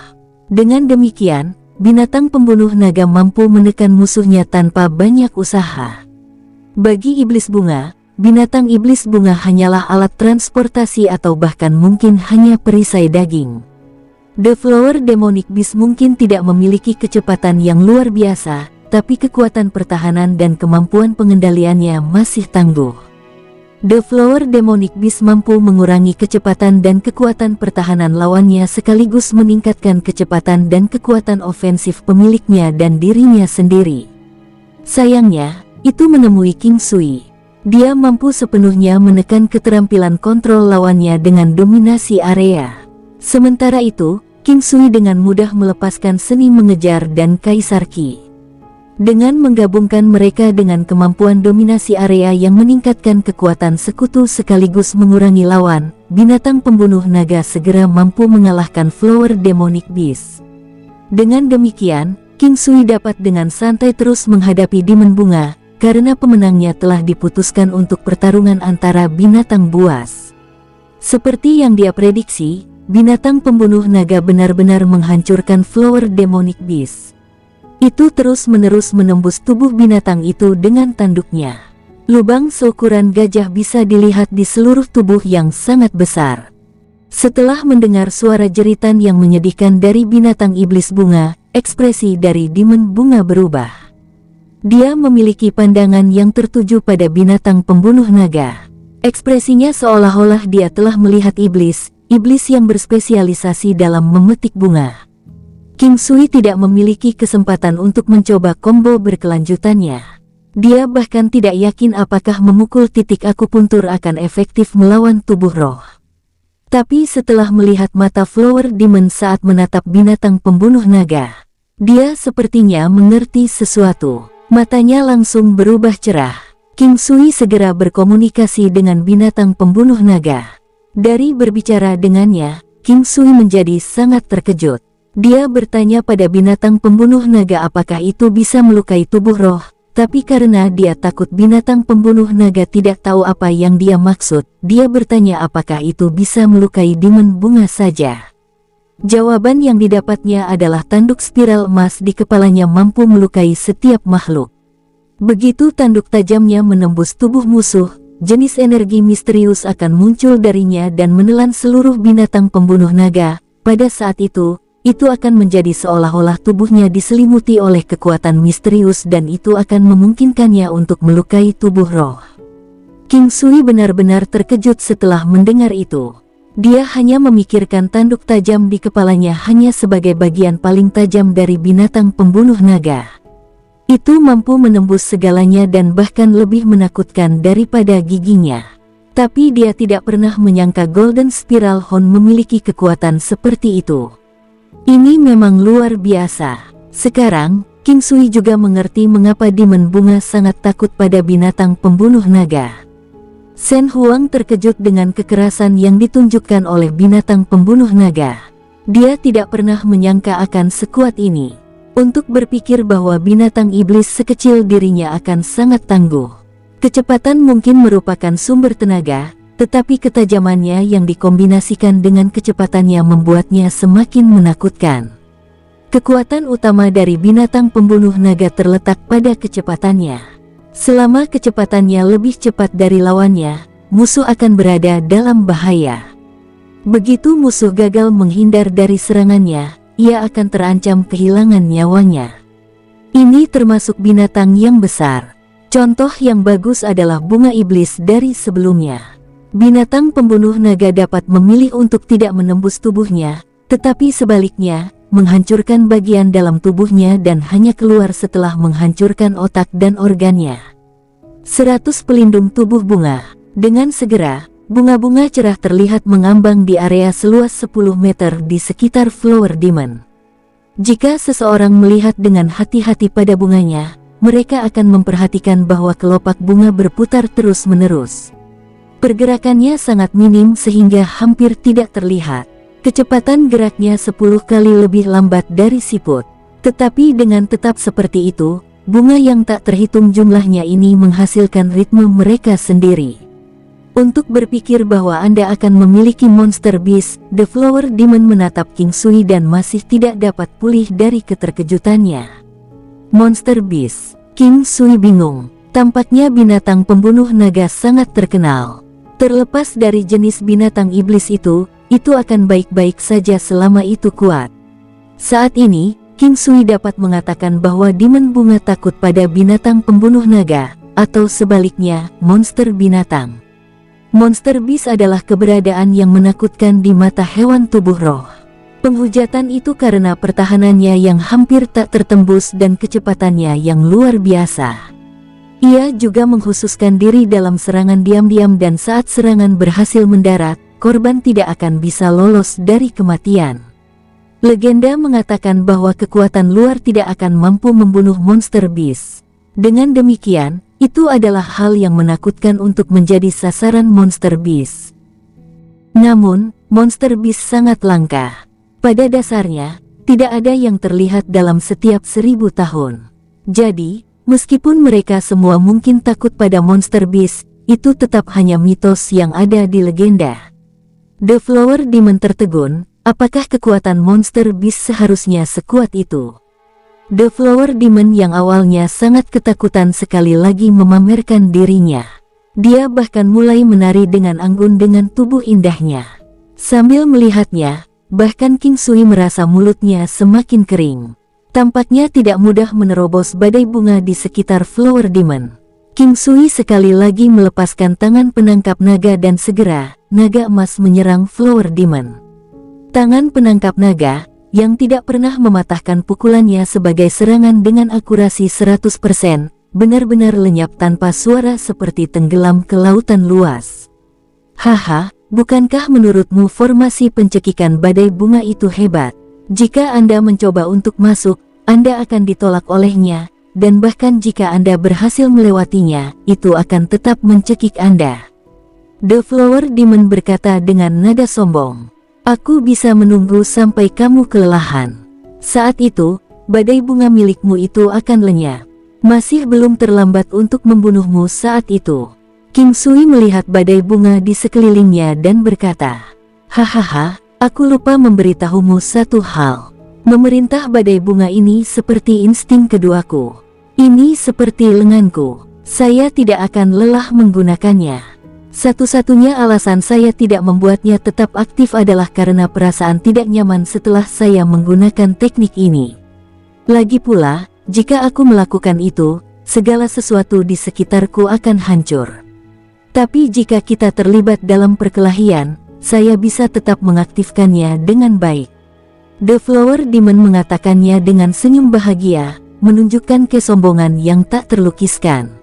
Dengan demikian, binatang pembunuh naga mampu menekan musuhnya tanpa banyak usaha. Bagi iblis bunga, binatang iblis bunga hanyalah alat transportasi atau bahkan mungkin hanya perisai daging. The Flower Demonic Beast mungkin tidak memiliki kecepatan yang luar biasa, tapi kekuatan pertahanan dan kemampuan pengendaliannya masih tangguh. The Flower Demonic Beast mampu mengurangi kecepatan dan kekuatan pertahanan lawannya sekaligus meningkatkan kecepatan dan kekuatan ofensif pemiliknya dan dirinya sendiri. Sayangnya, itu menemui King Sui. Dia mampu sepenuhnya menekan keterampilan kontrol lawannya dengan dominasi area. Sementara itu, King Sui dengan mudah melepaskan seni mengejar dan Kaisar Qi. Dengan menggabungkan mereka dengan kemampuan dominasi area yang meningkatkan kekuatan sekutu sekaligus mengurangi lawan, binatang pembunuh naga segera mampu mengalahkan Flower Demonic Beast. Dengan demikian, King Sui dapat dengan santai terus menghadapi Demon Bunga, karena pemenangnya telah diputuskan untuk pertarungan antara binatang buas. Seperti yang dia prediksi, binatang pembunuh naga benar-benar menghancurkan Flower Demonic Beast. Itu terus-menerus menembus tubuh binatang itu dengan tanduknya. Lubang seukuran gajah bisa dilihat di seluruh tubuh yang sangat besar. Setelah mendengar suara jeritan yang menyedihkan dari binatang iblis bunga, ekspresi dari Demon Bunga berubah. Dia memiliki pandangan yang tertuju pada binatang pembunuh naga. Ekspresinya seolah-olah dia telah melihat iblis yang berspesialisasi dalam memetik bunga. King Sui tidak memiliki kesempatan untuk mencoba combo berkelanjutannya. Dia bahkan tidak yakin apakah memukul titik akupuntur akan efektif melawan tubuh roh. Tapi setelah melihat mata Flower Demon saat menatap binatang pembunuh naga, dia sepertinya mengerti sesuatu. Matanya langsung berubah cerah. King Sui segera berkomunikasi dengan binatang pembunuh naga. Dari berbicara dengannya, King Sui menjadi sangat terkejut. Dia bertanya pada binatang pembunuh naga apakah itu bisa melukai tubuh roh, tapi karena dia takut binatang pembunuh naga tidak tahu apa yang dia maksud, dia bertanya apakah itu bisa melukai Demon Bunga saja. Jawaban yang didapatnya adalah tanduk spiral emas di kepalanya mampu melukai setiap makhluk. Begitu tanduk tajamnya menembus tubuh musuh, jenis energi misterius akan muncul darinya dan menelan seluruh binatang pembunuh naga. Pada saat itu akan menjadi seolah-olah tubuhnya diselimuti oleh kekuatan misterius dan itu akan memungkinkannya untuk melukai tubuh roh. King Sui benar-benar terkejut setelah mendengar itu. Dia hanya memikirkan tanduk tajam di kepalanya hanya sebagai bagian paling tajam dari binatang pembunuh naga. Itu mampu menembus segalanya dan bahkan lebih menakutkan daripada giginya. Tapi dia tidak pernah menyangka Golden Spiral Horn memiliki kekuatan seperti itu. Ini memang luar biasa. Sekarang, King Sui juga mengerti mengapa Demon Bunga sangat takut pada binatang pembunuh naga. Shen Huang terkejut dengan kekerasan yang ditunjukkan oleh binatang pembunuh naga. Dia tidak pernah menyangka akan sekuat ini. Untuk berpikir bahwa binatang iblis sekecil dirinya akan sangat tangguh. Kecepatan mungkin merupakan sumber tenaga, tetapi ketajamannya yang dikombinasikan dengan kecepatannya membuatnya semakin menakutkan. Kekuatan utama dari binatang pembunuh naga terletak pada kecepatannya. Selama kecepatannya lebih cepat dari lawannya, musuh akan berada dalam bahaya. Begitu musuh gagal menghindar dari serangannya, ia akan terancam kehilangan nyawanya. Ini termasuk binatang yang besar. Contoh yang bagus adalah bunga iblis dari sebelumnya. binatang pembunuh naga dapat memilih untuk tidak menembus tubuhnya, tetapi sebaliknya, menghancurkan bagian dalam tubuhnya dan hanya keluar setelah menghancurkan otak dan organnya. 100 pelindung tubuh bunga. Dengan segera, bunga-bunga cerah terlihat mengambang di area seluas 10 meter di sekitar Flower Demon. Jika seseorang melihat dengan hati-hati pada bunganya, mereka akan memperhatikan bahwa kelopak bunga berputar terus-menerus. Pergerakannya sangat minim sehingga hampir tidak terlihat. Kecepatan geraknya 10 kali lebih lambat dari siput. Tetapi dengan tetap seperti itu, bunga yang tak terhitung jumlahnya ini menghasilkan ritme mereka sendiri. Untuk berpikir bahwa Anda akan memiliki Monster Beast, The Flower Demon menatap King Sui dan masih tidak dapat pulih dari keterkejutannya. Monster Beast. King Sui bingung. Tampaknya binatang pembunuh naga sangat terkenal. Terlepas dari jenis binatang iblis itu akan baik-baik saja selama itu kuat. Saat ini, King Sui dapat mengatakan bahwa Demon Bunga takut pada binatang pembunuh naga, atau sebaliknya, monster binatang. Monster Beast adalah keberadaan yang menakutkan di mata hewan tubuh roh. Penghujatan itu karena pertahanannya yang hampir tak tertembus dan kecepatannya yang luar biasa. Ia juga mengkhususkan diri dalam serangan diam-diam dan saat serangan berhasil mendarat, korban tidak akan bisa lolos dari kematian. Legenda mengatakan bahwa kekuatan luar tidak akan mampu membunuh Monster Beast. Dengan demikian, itu adalah hal yang menakutkan untuk menjadi sasaran Monster Beast. Namun, Monster Beast sangat langka. Pada dasarnya, tidak ada yang terlihat dalam setiap 1000 tahun. Jadi, meskipun mereka semua mungkin takut pada Monster Beast, itu tetap hanya mitos yang ada di legenda. The Flower Demon tertegun, apakah kekuatan Monster Beast seharusnya sekuat itu? The Flower Demon yang awalnya sangat ketakutan sekali lagi memamerkan dirinya. Dia bahkan mulai menari dengan anggun dengan tubuh indahnya. Sambil melihatnya, bahkan King Sui merasa mulutnya semakin kering. Tampaknya tidak mudah menerobos badai bunga di sekitar Flower Demon. King Sui sekali lagi melepaskan tangan penangkap naga dan segera, naga emas menyerang Flower Demon. Tangan penangkap naga, yang tidak pernah mematahkan pukulannya sebagai serangan dengan akurasi 100%, benar-benar lenyap tanpa suara seperti tenggelam ke lautan luas. Haha, bukankah menurutmu formasi pencekikan badai bunga itu hebat? Jika Anda mencoba untuk masuk, Anda akan ditolak olehnya, dan bahkan jika Anda berhasil melewatinya, itu akan tetap mencekik Anda. The Flower Demon berkata dengan nada sombong. Aku bisa menunggu sampai kamu kelelahan. Saat itu, badai bunga milikmu itu akan lenyap. Masih belum terlambat untuk membunuhmu saat itu. King Sui melihat badai bunga di sekelilingnya dan berkata, hahaha, aku lupa memberitahumu satu hal. Memerintah badai bunga ini seperti insting keduaku. Ini seperti lenganku. Saya tidak akan lelah menggunakannya. Satu-satunya alasan saya tidak membuatnya tetap aktif adalah karena perasaan tidak nyaman setelah saya menggunakan teknik ini. Lagi pula, jika aku melakukan itu, segala sesuatu di sekitarku akan hancur. Tapi jika kita terlibat dalam perkelahian, saya bisa tetap mengaktifkannya dengan baik. The Flower Demon mengatakannya dengan senyum bahagia, menunjukkan kesombongan yang tak terlukiskan.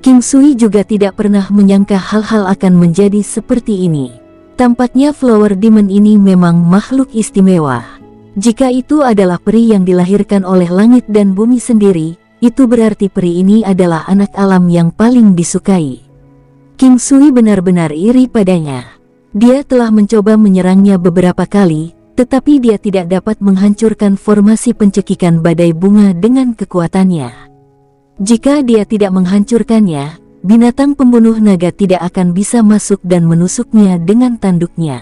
King Sui juga tidak pernah menyangka hal-hal akan menjadi seperti ini. Tampaknya Flower Demon ini memang makhluk istimewa. Jika itu adalah peri yang dilahirkan oleh langit dan bumi sendiri, itu berarti peri ini adalah anak alam yang paling disukai. King Sui benar-benar iri padanya. Dia telah mencoba menyerangnya beberapa kali, tetapi dia tidak dapat menghancurkan formasi pencekikan badai bunga dengan kekuatannya. Jika dia tidak menghancurkannya, binatang pembunuh naga tidak akan bisa masuk dan menusuknya dengan tanduknya.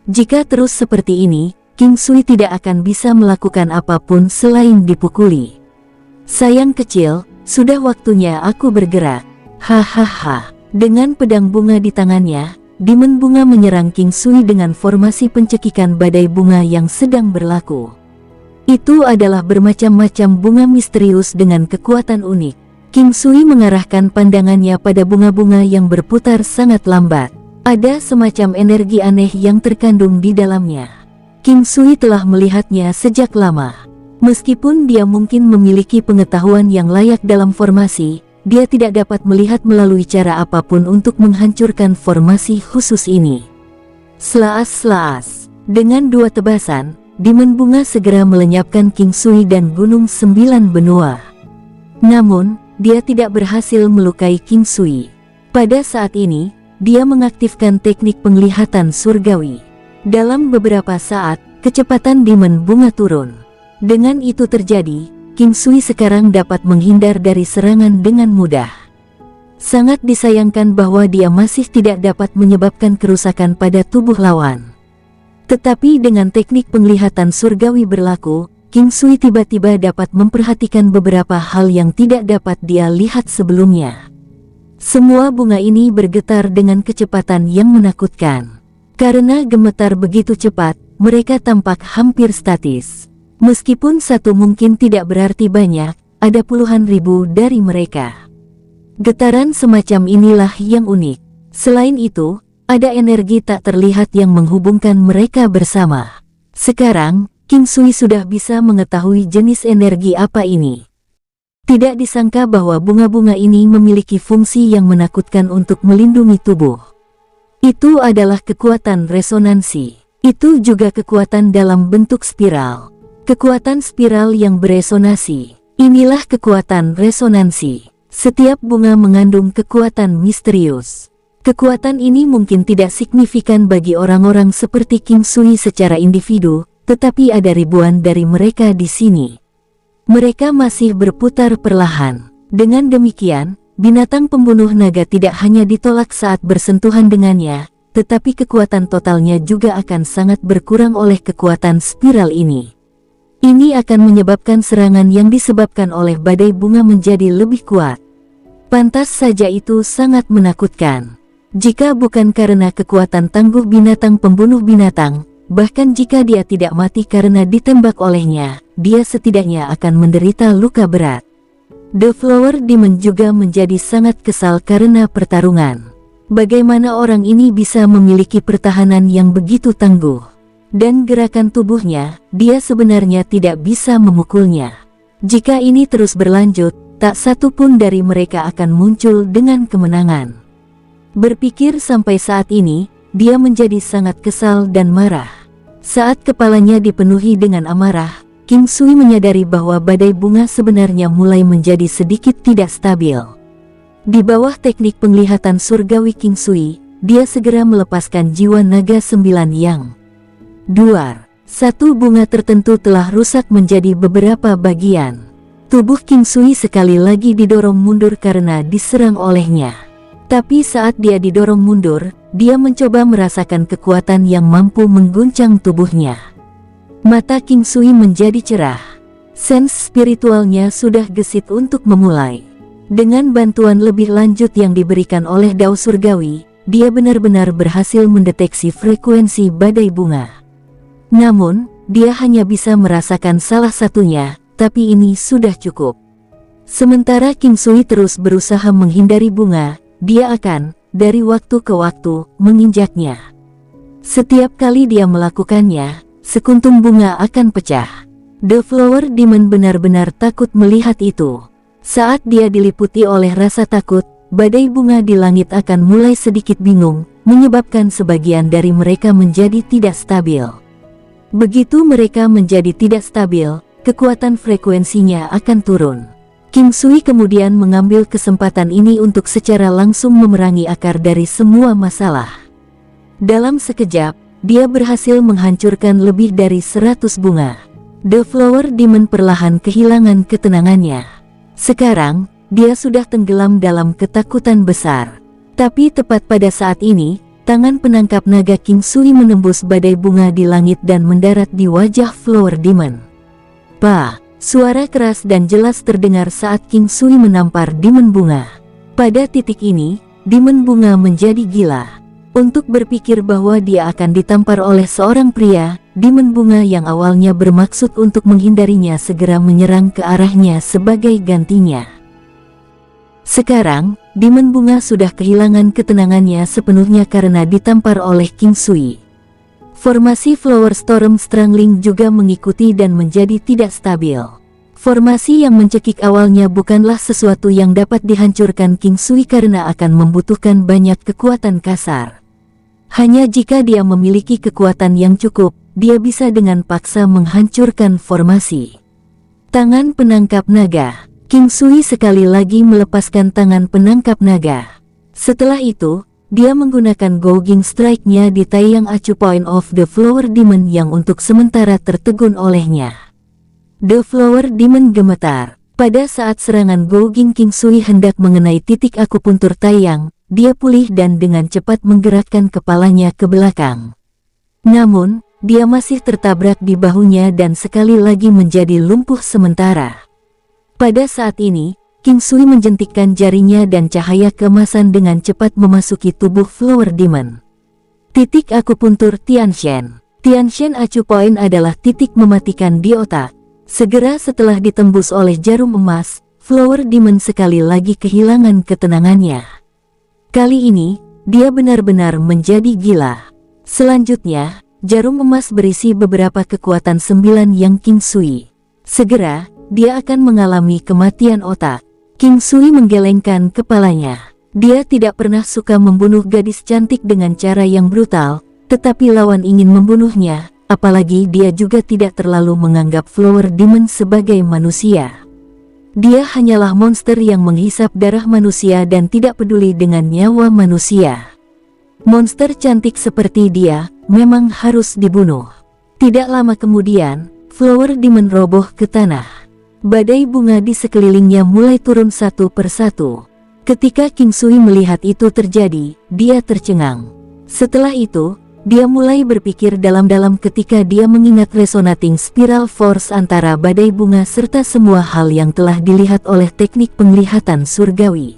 Jika terus seperti ini, King Sui tidak akan bisa melakukan apapun selain dipukuli. Sayang kecil, sudah waktunya aku bergerak. Hahaha. Dengan pedang bunga di tangannya, Demon Bunga menyerang King Sui dengan formasi pencekikan badai bunga yang sedang berlaku. Itu adalah bermacam-macam bunga misterius dengan kekuatan unik. King Sui mengarahkan pandangannya pada bunga-bunga yang berputar sangat lambat. Ada semacam energi aneh yang terkandung di dalamnya. King Sui telah melihatnya sejak lama. Meskipun dia mungkin memiliki pengetahuan yang layak dalam formasi, dia tidak dapat melihat melalui cara apapun untuk menghancurkan formasi khusus ini. Slaas-slaas. Dengan dua tebasan, Demon Bunga segera melenyapkan King Sui dan Gunung Sembilan Benua. Namun, dia tidak berhasil melukai King Sui. Pada saat ini, dia mengaktifkan teknik penglihatan surgawi. Dalam beberapa saat, kecepatan Demon Bunga turun. Dengan itu terjadi, King Sui sekarang dapat menghindar dari serangan dengan mudah. Sangat disayangkan bahwa dia masih tidak dapat menyebabkan kerusakan pada tubuh lawan. Tetapi dengan teknik penglihatan surgawi berlaku, King Sui tiba-tiba dapat memperhatikan beberapa hal yang tidak dapat dia lihat sebelumnya. Semua bunga ini bergetar dengan kecepatan yang menakutkan. Karena gemetar begitu cepat, mereka tampak hampir statis. Meskipun satu mungkin tidak berarti banyak, ada puluhan ribu dari mereka. Getaran semacam inilah yang unik. Selain itu, ada energi tak terlihat yang menghubungkan mereka bersama. Sekarang, King Sui sudah bisa mengetahui jenis energi apa ini. Tidak disangka bahwa bunga-bunga ini memiliki fungsi yang menakutkan untuk melindungi tubuh. Itu adalah kekuatan resonansi. Itu juga kekuatan dalam bentuk spiral. Kekuatan spiral yang beresonasi. Inilah kekuatan resonansi. Setiap bunga mengandung kekuatan misterius. Kekuatan ini mungkin tidak signifikan bagi orang-orang seperti King Sui secara individu, tetapi ada ribuan dari mereka di sini. Mereka masih berputar perlahan. Dengan demikian, binatang pembunuh naga tidak hanya ditolak saat bersentuhan dengannya, tetapi kekuatan totalnya juga akan sangat berkurang oleh kekuatan spiral ini. Ini akan menyebabkan serangan yang disebabkan oleh badai bunga menjadi lebih kuat. Pantas saja itu sangat menakutkan. Jika bukan karena kekuatan tangguh binatang pembunuh binatang, bahkan jika dia tidak mati karena ditembak olehnya, dia setidaknya akan menderita luka berat. The Flower Demon juga menjadi sangat kesal karena pertarungan. Bagaimana orang ini bisa memiliki pertahanan yang begitu tangguh? Dan gerakan tubuhnya, dia sebenarnya tidak bisa memukulnya. Jika ini terus berlanjut, tak satu pun dari mereka akan muncul dengan kemenangan. Berpikir sampai saat ini, dia menjadi sangat kesal dan marah. Saat kepalanya dipenuhi dengan amarah, King Sui menyadari bahwa badai bunga sebenarnya mulai menjadi sedikit tidak stabil. Di bawah teknik penglihatan surgawi King Sui, dia segera melepaskan jiwa naga 9 yang duar. Satu bunga tertentu telah rusak menjadi beberapa bagian. Tubuh King Sui sekali lagi didorong mundur karena diserang olehnya. Tapi saat dia didorong mundur, dia mencoba merasakan kekuatan yang mampu mengguncang tubuhnya. Mata King Sui menjadi cerah. Sense spiritualnya sudah gesit untuk memulai. Dengan bantuan lebih lanjut yang diberikan oleh Dao Surgawi, dia benar-benar berhasil mendeteksi frekuensi badai bunga. Namun, dia hanya bisa merasakan salah satunya, tapi ini sudah cukup. Sementara King Sui terus berusaha menghindari bunga, dia akan, dari waktu ke waktu, menginjaknya. Setiap kali dia melakukannya, sekuntum bunga akan pecah. The Flower Demon benar-benar takut melihat itu. Saat dia diliputi oleh rasa takut, badai bunga di langit akan mulai sedikit bingung, menyebabkan sebagian dari mereka menjadi tidak stabil. Begitu mereka menjadi tidak stabil, kekuatan frekuensinya akan turun. King Sui kemudian mengambil kesempatan ini untuk secara langsung memerangi akar dari semua masalah. Dalam sekejap, dia berhasil menghancurkan lebih dari 100 bunga. The Flower Demon perlahan kehilangan ketenangannya. Sekarang, dia sudah tenggelam dalam ketakutan besar. Tapi tepat pada saat ini, tangan penangkap naga King Sui menembus badai bunga di langit dan mendarat di wajah Flower Demon. "Pa!" Suara keras dan jelas terdengar saat King Sui menampar Demon Bunga. Pada titik ini, Demon Bunga menjadi gila. Untuk berpikir bahwa dia akan ditampar oleh seorang pria, Demon Bunga yang awalnya bermaksud untuk menghindarinya segera menyerang ke arahnya sebagai gantinya. Sekarang, Demon bunga sudah kehilangan ketenangannya sepenuhnya karena ditampar oleh King Sui. Formasi Flower Storm Strangling juga mengikuti dan menjadi tidak stabil. Formasi yang mencekik awalnya bukanlah sesuatu yang dapat dihancurkan King Sui karena akan membutuhkan banyak kekuatan kasar. Hanya jika dia memiliki kekuatan yang cukup, dia bisa dengan paksa menghancurkan formasi. Tangan penangkap naga. King Sui sekali lagi melepaskan tangan penangkap naga. Setelah itu, dia menggunakan Gouging Strike-nya di Taiyang Acu Point of the Flower Demon yang untuk sementara tertegun olehnya. The Flower Demon gemetar. Pada saat serangan Gouging King Sui hendak mengenai titik akupuntur Taiyang, dia pulih dan dengan cepat menggerakkan kepalanya ke belakang. Namun, dia masih tertabrak di bahunya dan sekali lagi menjadi lumpuh sementara. Pada saat ini, King Sui menjentikkan jarinya dan cahaya keemasan dengan cepat memasuki tubuh Flower Demon. Titik akupuntur Tianshan. Tianshan Acu Point adalah titik mematikan di otak. Segera setelah ditembus oleh jarum emas, Flower Demon sekali lagi kehilangan ketenangannya. Kali ini, dia benar-benar menjadi gila. Selanjutnya, jarum emas berisi beberapa kekuatan 9 yang King Sui. Segera, dia akan mengalami kematian otak. King Sui menggelengkan kepalanya. Dia tidak pernah suka membunuh gadis cantik dengan cara yang brutal, tetapi lawan ingin membunuhnya, apalagi dia juga tidak terlalu menganggap Flower Demon sebagai manusia. Dia hanyalah monster yang menghisap darah manusia dan tidak peduli dengan nyawa manusia. Monster cantik seperti dia memang harus dibunuh. Tidak lama kemudian, Flower Demon roboh ke tanah. Badai bunga di sekelilingnya mulai turun satu persatu. Ketika King Sui melihat itu terjadi, dia tercengang. Setelah itu, dia mulai berpikir dalam-dalam ketika dia mengingat resonating spiral force antara badai bunga serta semua hal yang telah dilihat oleh teknik penglihatan surgawi.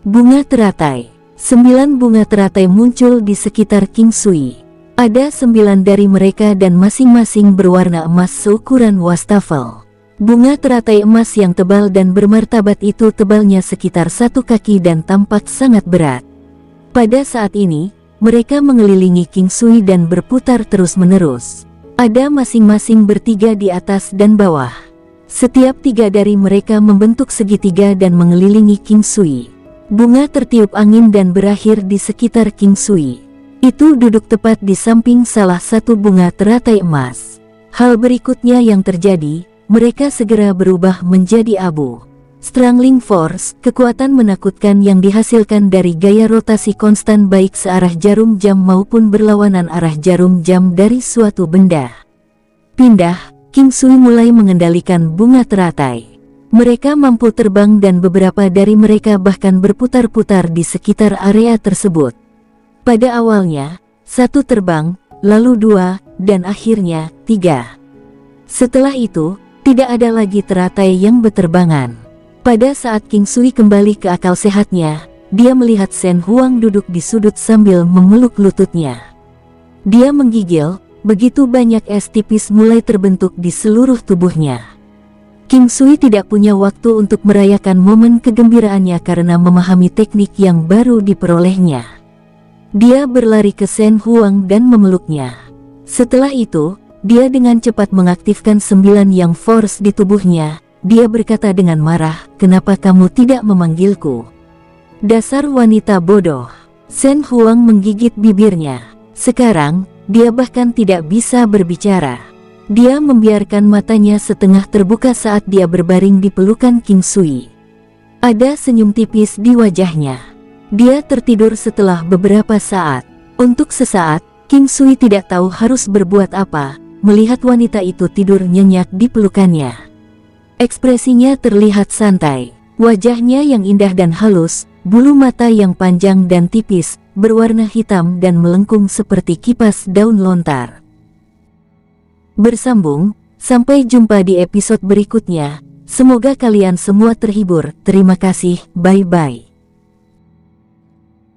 Bunga teratai. 9 bunga teratai muncul di sekitar King Sui. Ada 9 dari mereka dan masing-masing berwarna emas seukuran wastafel. Bunga teratai emas yang tebal dan bermartabat itu tebalnya sekitar 1 kaki dan tampak sangat berat. Pada saat ini, mereka mengelilingi King Sui dan berputar terus-menerus. Ada masing-masing bertiga di atas dan bawah. Setiap 3 dari mereka membentuk segitiga dan mengelilingi King Sui. Bunga tertiup angin dan berakhir di sekitar King Sui. Itu duduk tepat di samping salah satu bunga teratai emas. Hal berikutnya yang terjadi, mereka segera berubah menjadi abu. Strangling Force, kekuatan menakutkan yang dihasilkan dari gaya rotasi konstan baik searah jarum jam maupun berlawanan arah jarum jam dari suatu benda. Pindah, King Sui mulai mengendalikan bunga teratai. Mereka mampu terbang dan beberapa dari mereka bahkan berputar-putar di sekitar area tersebut. Pada awalnya, 1 terbang, lalu 2, dan akhirnya 3. Setelah itu, tidak ada lagi teratai yang berterbangan. Pada saat King Sui kembali ke akal sehatnya, dia melihat Shen Huang duduk di sudut sambil memeluk lututnya. Dia menggigil, begitu banyak es tipis mulai terbentuk di seluruh tubuhnya. King Sui tidak punya waktu untuk merayakan momen kegembiraannya karena memahami teknik yang baru diperolehnya. Dia berlari ke Shen Huang dan memeluknya. Setelah itu, dia dengan cepat mengaktifkan 9 yang force di tubuhnya. Dia berkata dengan marah, "Kenapa kamu tidak memanggilku? Dasar wanita bodoh." Shen Huang menggigit bibirnya. Sekarang, dia bahkan tidak bisa berbicara. Dia membiarkan matanya setengah terbuka saat dia berbaring di pelukan King Sui. Ada senyum tipis di wajahnya. Dia tertidur setelah beberapa saat. Untuk sesaat, King Sui tidak tahu harus berbuat apa, melihat wanita itu tidur nyenyak di pelukannya. Ekspresinya terlihat santai, wajahnya yang indah dan halus, bulu mata yang panjang dan tipis, berwarna hitam dan melengkung seperti kipas daun lontar. Bersambung, sampai jumpa di episode berikutnya. Semoga kalian semua terhibur. Terima kasih, bye-bye.